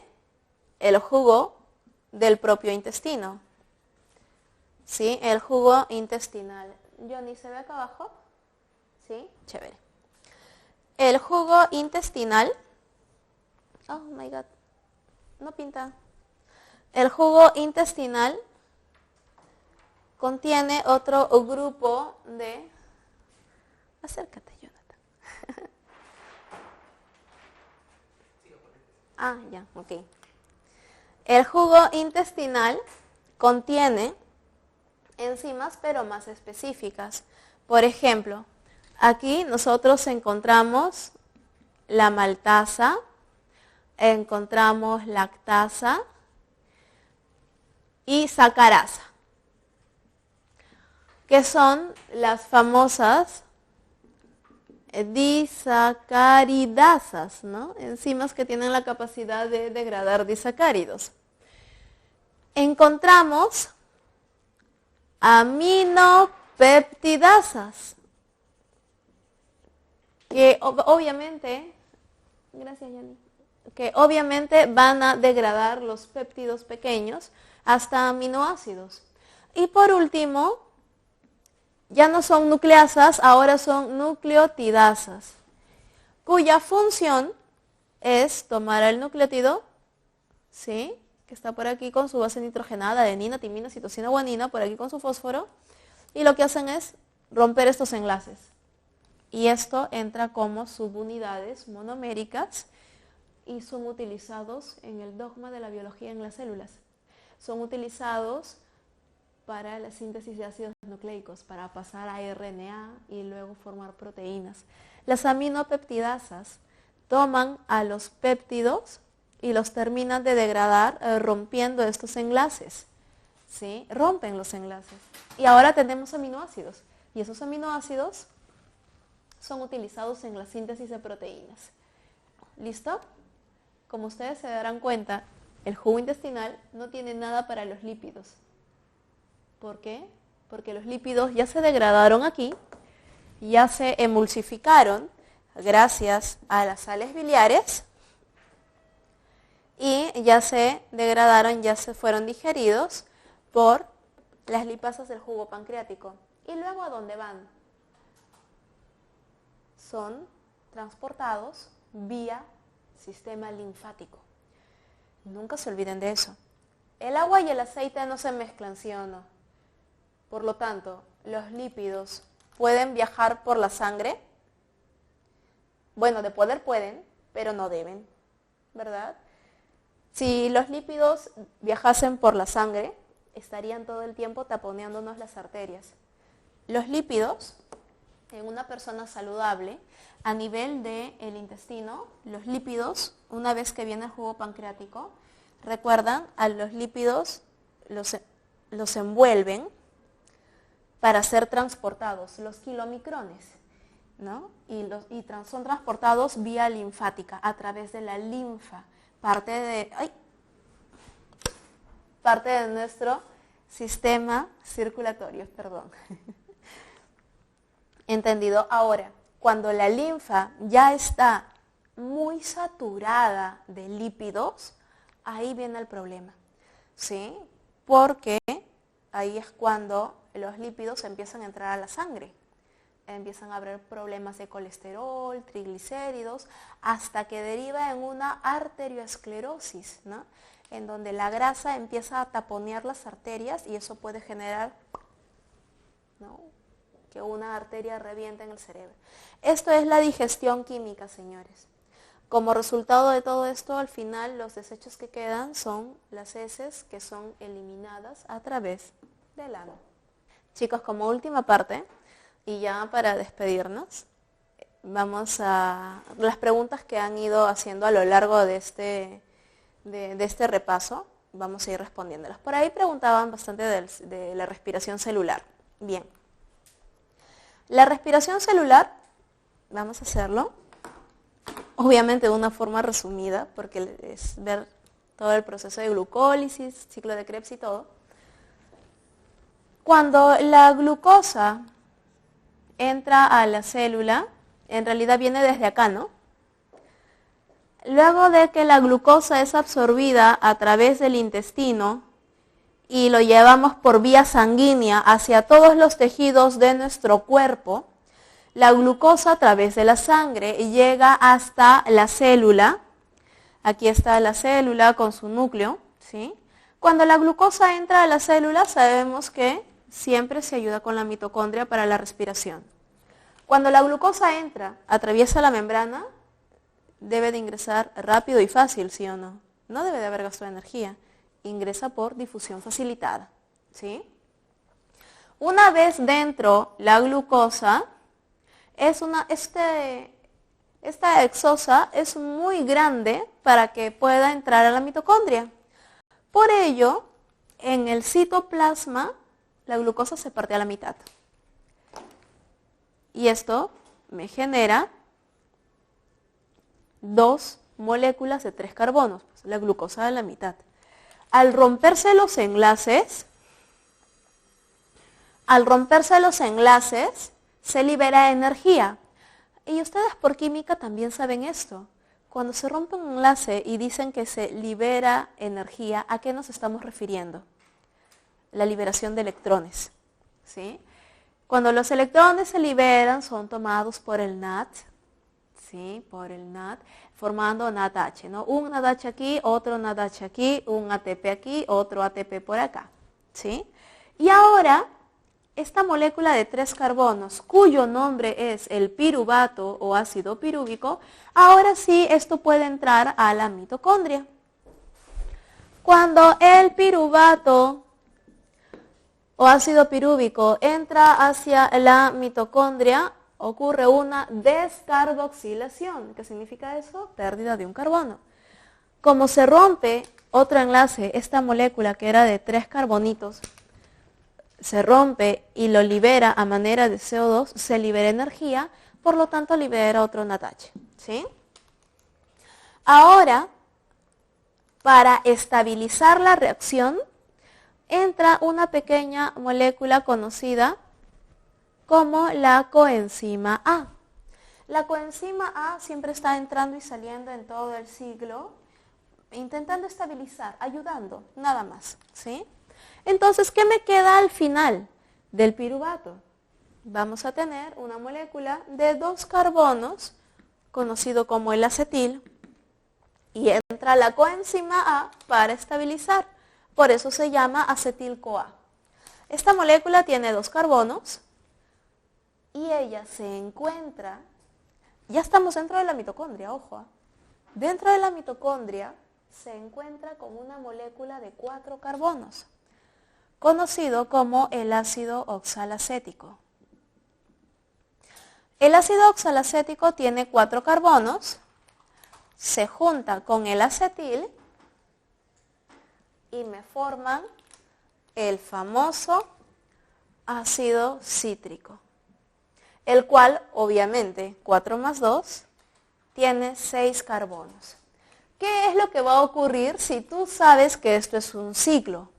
el jugo del propio intestino. ¿Sí? El jugo intestinal. Johnny, ¿se ve acá abajo? ¿Sí? Chévere. El jugo intestinal. Oh my God. No pinta. El jugo intestinal contiene otro grupo de... Acércate, Jonathan. Ah, ya, ok. El jugo intestinal contiene enzimas, pero más específicas. Por ejemplo, aquí nosotros encontramos la maltasa, encontramos lactasa y sacarasa, que son las famosas disacaridasas, ¿no? Enzimas que tienen la capacidad de degradar disacáridos. encontramos aminopeptidasas, que obviamente, gracias Yanni, que obviamente van a degradar los péptidos pequeños hasta aminoácidos. Y por último, ya no son nucleasas, ahora son nucleotidasas, cuya función es tomar el nucleótido, ¿sí?, que está por aquí con su base nitrogenada, adenina, timina, citosina, guanina, por aquí con su fósforo, y lo que hacen es romper estos enlaces. Y esto entra como subunidades monoméricas y son utilizados en el dogma de la biología en las células. Son utilizados para la síntesis de ácidos nucleicos, para pasar a RNA y luego formar proteínas. Las aminopeptidasas toman a los péptidos y los terminan de degradar rompiendo estos enlaces, ¿sí? Rompen los enlaces. Y ahora tenemos aminoácidos. Y esos aminoácidos son utilizados en la síntesis de proteínas. ¿Listo? Como ustedes se darán cuenta, el jugo intestinal no tiene nada para los lípidos. ¿Por qué? Porque los lípidos ya se degradaron aquí, ya se emulsificaron gracias a las sales biliares y ya se degradaron, ya se fueron digeridos por las lipasas del jugo pancreático. ¿Y luego a dónde van? Son transportados vía sistema linfático. Nunca se olviden de eso. El agua y el aceite no se mezclan, ¿sí o no? Por lo tanto, los lípidos pueden viajar por la sangre. Bueno, de poder pueden, pero no deben, ¿verdad? Si los lípidos viajasen por la sangre, estarían todo el tiempo taponeándonos las arterias. Los lípidos, en una persona saludable, a nivel del intestino, los lípidos, una vez que viene el jugo pancreático, recuerdan, a los lípidos los envuelven para ser transportados, los kilomicrones, ¿no? Son transportados vía linfática, a través de la linfa, parte de nuestro sistema circulatorio, perdón. ¿Entendido? Ahora, cuando la linfa ya está muy saturada de lípidos, ahí viene el problema, ¿sí? Porque ahí es cuando los lípidos empiezan a entrar a la sangre. Empiezan a haber problemas de colesterol, triglicéridos, hasta que deriva en una arterioesclerosis, ¿no? En donde la grasa empieza a taponear las arterias y eso puede generar, ¿no?, que una arteria reviente en el cerebro. Esto es la digestión química, señores. Como resultado de todo esto, al final los desechos que quedan son las heces que son eliminadas a través del ano. Chicos, como última parte, y ya para despedirnos, vamos a las preguntas que han ido haciendo a lo largo de este repaso, vamos a ir respondiéndolas. Por ahí preguntaban bastante de la respiración celular. Bien. La respiración celular, vamos a hacerlo, obviamente de una forma resumida, porque es ver todo el proceso de glucólisis, ciclo de Krebs y todo. Cuando la glucosa entra a la célula, en realidad viene desde acá, ¿no? Luego de que la glucosa es absorbida a través del intestino y lo llevamos por vía sanguínea hacia todos los tejidos de nuestro cuerpo, la glucosa a través de la sangre llega hasta la célula. Aquí está la célula con su núcleo, ¿sí? Cuando la glucosa entra a la célula, sabemos que siempre se ayuda con la mitocondria para la respiración. Cuando la glucosa entra, atraviesa la membrana, debe de ingresar rápido y fácil, ¿sí o no? No debe de haber gasto de energía. Ingresa por difusión facilitada, ¿sí? Una vez dentro, la glucosa esta exosa es muy grande para que pueda entrar a la mitocondria. Por ello, en el citoplasma, la glucosa se parte a la mitad. Y esto me genera 2 moléculas de 3 carbonos, pues la glucosa a la mitad. Al romperse los enlaces, se libera energía. Y ustedes por química también saben esto. Cuando se rompe un enlace y dicen que se libera energía, ¿a qué nos estamos refiriendo? La liberación de electrones, ¿sí? Cuando los electrones se liberan, son tomados por el NAT, ¿sí? Por el NAT, formando NADH, ¿no? Un NADH aquí, otro NADH aquí, un ATP aquí, otro ATP por acá, ¿sí? Y ahora, esta molécula de 3 carbonos, cuyo nombre es el piruvato o ácido pirúvico, ahora sí esto puede entrar a la mitocondria. Cuando el piruvato o ácido pirúvico entra hacia la mitocondria, ocurre una descarboxilación. ¿Qué significa eso? Pérdida de un carbono. Como se rompe otro enlace, esta molécula que era de 3 carbonitos, se rompe y lo libera a manera de CO2, se libera energía, por lo tanto libera otro NADH, ¿sí? Ahora, para estabilizar la reacción, entra una pequeña molécula conocida como la coenzima A. La coenzima A siempre está entrando y saliendo en todo el siglo, intentando estabilizar, ayudando, nada más, ¿sí? Entonces, ¿qué me queda al final del piruvato? Vamos a tener una molécula de 2 carbonos, conocido como el acetil, y entra la coenzima A para estabilizar. Por eso se llama acetil-CoA. Esta molécula tiene 2 carbonos y ella se encuentra, ya estamos dentro de la mitocondria, ojo, dentro de la mitocondria se encuentra con una molécula de 4 carbonos, conocido como el ácido oxalacético. El ácido oxalacético tiene 4 carbonos, se junta con el acetil y me forman el famoso ácido cítrico, el cual obviamente 4 más 2 tiene 6 carbonos. ¿Qué es lo que va a ocurrir si tú sabes que esto es un ciclo?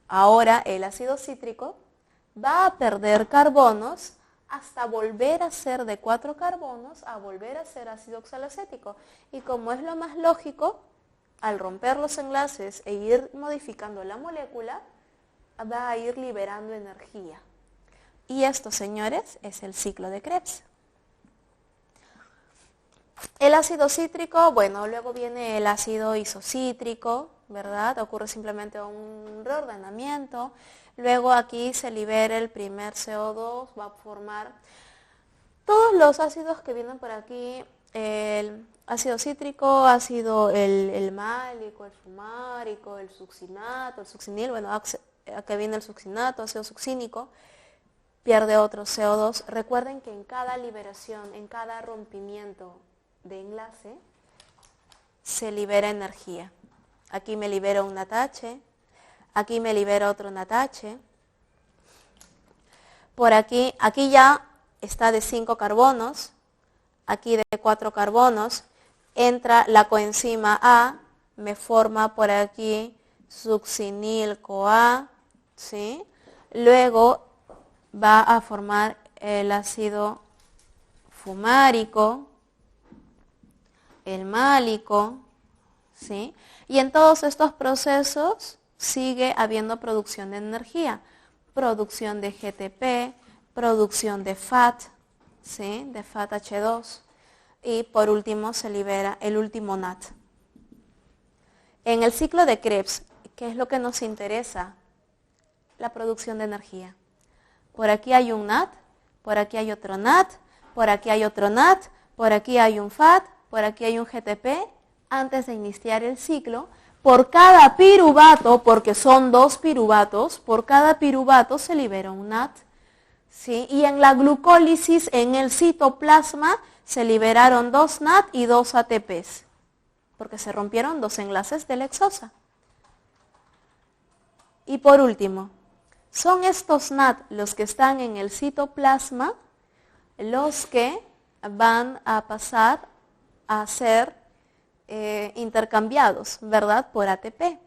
Ahora el ácido cítrico va a perder carbonos hasta volver a ser de 4 carbonos a volver a ser ácido oxalacético. Y como es lo más lógico, al romper los enlaces e ir modificando la molécula, va a ir liberando energía. Y esto, señores, es el ciclo de Krebs. El ácido cítrico, bueno, luego viene el ácido isocítrico, ¿verdad? Ocurre simplemente un reordenamiento. Luego aquí se libera el primer CO2, va a formar todos los ácidos que vienen por aquí, el ácido cítrico, ácido el málico, el fumárico, el succinato, el succinil, bueno, aquí viene el succinato, ácido succínico, pierde otro CO2. Recuerden que en cada liberación, en cada rompimiento de enlace, se libera energía. Aquí me libera un NADH, aquí me libera otro NADH, por aquí ya está de 5 carbonos, aquí de 4 carbonos, entra la coenzima A, me forma por aquí succinil-CoA, ¿sí? Luego va a formar el ácido fumárico, el málico, ¿sí? Y en todos estos procesos sigue habiendo producción de energía, producción de GTP, producción de FAT, ¿sí? De FAT-H2, y por último se libera el último NAT. En el ciclo de Krebs, ¿qué es lo que nos interesa? La producción de energía. Por aquí hay un NAT, por aquí hay otro NAT, por aquí hay otro NAT, por aquí hay un FAT, por aquí hay un GTP. Antes de iniciar el ciclo, por cada piruvato, porque son 2 piruvatos, por cada piruvato se libera un NAT, ¿sí? Y en la glucólisis, en el citoplasma, se liberaron 2 NAT y 2 ATPs, porque se rompieron 2 enlaces de la hexosa. Y por último, son estos NAT los que están en el citoplasma los que van a pasar a ser intercambiados, ¿verdad? Por ATP.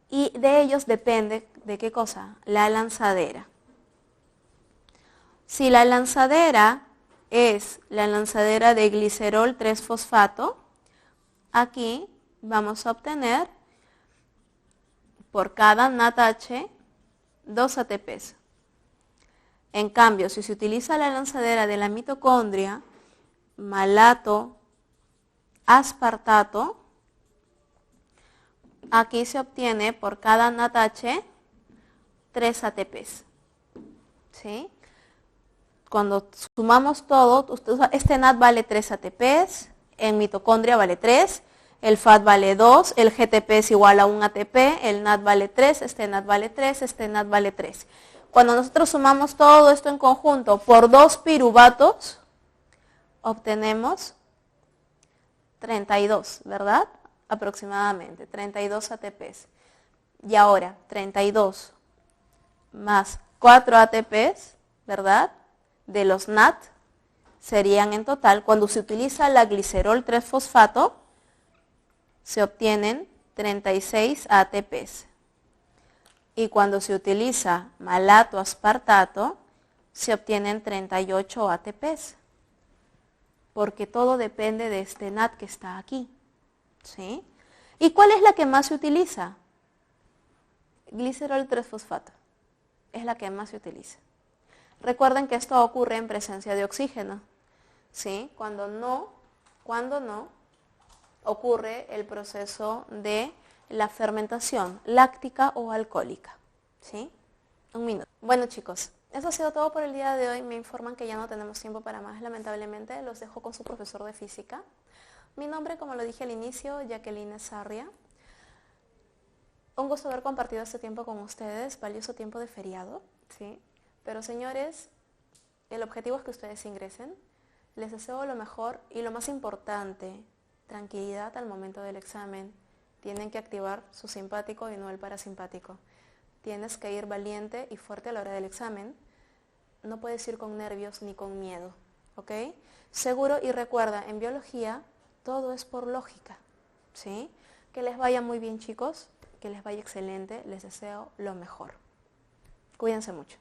Y de ellos depende, ¿de qué cosa? La lanzadera. Si la lanzadera es la lanzadera de glicerol 3-fosfato, aquí vamos a obtener por cada NADH 2 ATPs. En cambio, si se utiliza la lanzadera de la mitocondria, malato, aspartato, aquí se obtiene por cada NADH 3 ATPs. ¿Sí? Cuando sumamos todo, este NAD vale 3 ATPs, en mitocondria vale 3, el FAT vale 2, el GTP es igual a 1 ATP, el NAD vale 3, este NAD vale 3, este NAD vale 3. Cuando nosotros sumamos todo esto en conjunto por 2 piruvatos, obtenemos 32, ¿verdad? Aproximadamente, 32 ATPs. Y ahora, 32 más 4 ATPs, ¿verdad? De los NAD serían en total, cuando se utiliza la glicerol 3-fosfato, se obtienen 36 ATPs. Y cuando se utiliza malato aspartato, se obtienen 38 ATPs. Porque todo depende de este NAD que está aquí. ¿Sí? ¿Y cuál es la que más se utiliza? Glicerol 3-fosfato. Es la que más se utiliza. Recuerden que esto ocurre en presencia de oxígeno. ¿Sí? Cuando no ocurre el proceso de la fermentación láctica o alcohólica. ¿Sí? Un minuto. Bueno, chicos, eso ha sido todo por el día de hoy. Me informan que ya no tenemos tiempo para más, lamentablemente. Los dejo con su profesor de física. Mi nombre, como lo dije al inicio, Jacqueline Sarria. Un gusto haber compartido este tiempo con ustedes, valioso tiempo de feriado, ¿sí? Pero señores, el objetivo es que ustedes ingresen. Les deseo lo mejor y lo más importante, tranquilidad al momento del examen. Tienen que activar su simpático y no el parasimpático. Tienes que ir valiente y fuerte a la hora del examen. No puedes ir con nervios ni con miedo, ¿ok? Seguro, y recuerda, en biología todo es por lógica, ¿sí? Que les vaya muy bien, chicos, que les vaya excelente. Les deseo lo mejor. Cuídense mucho.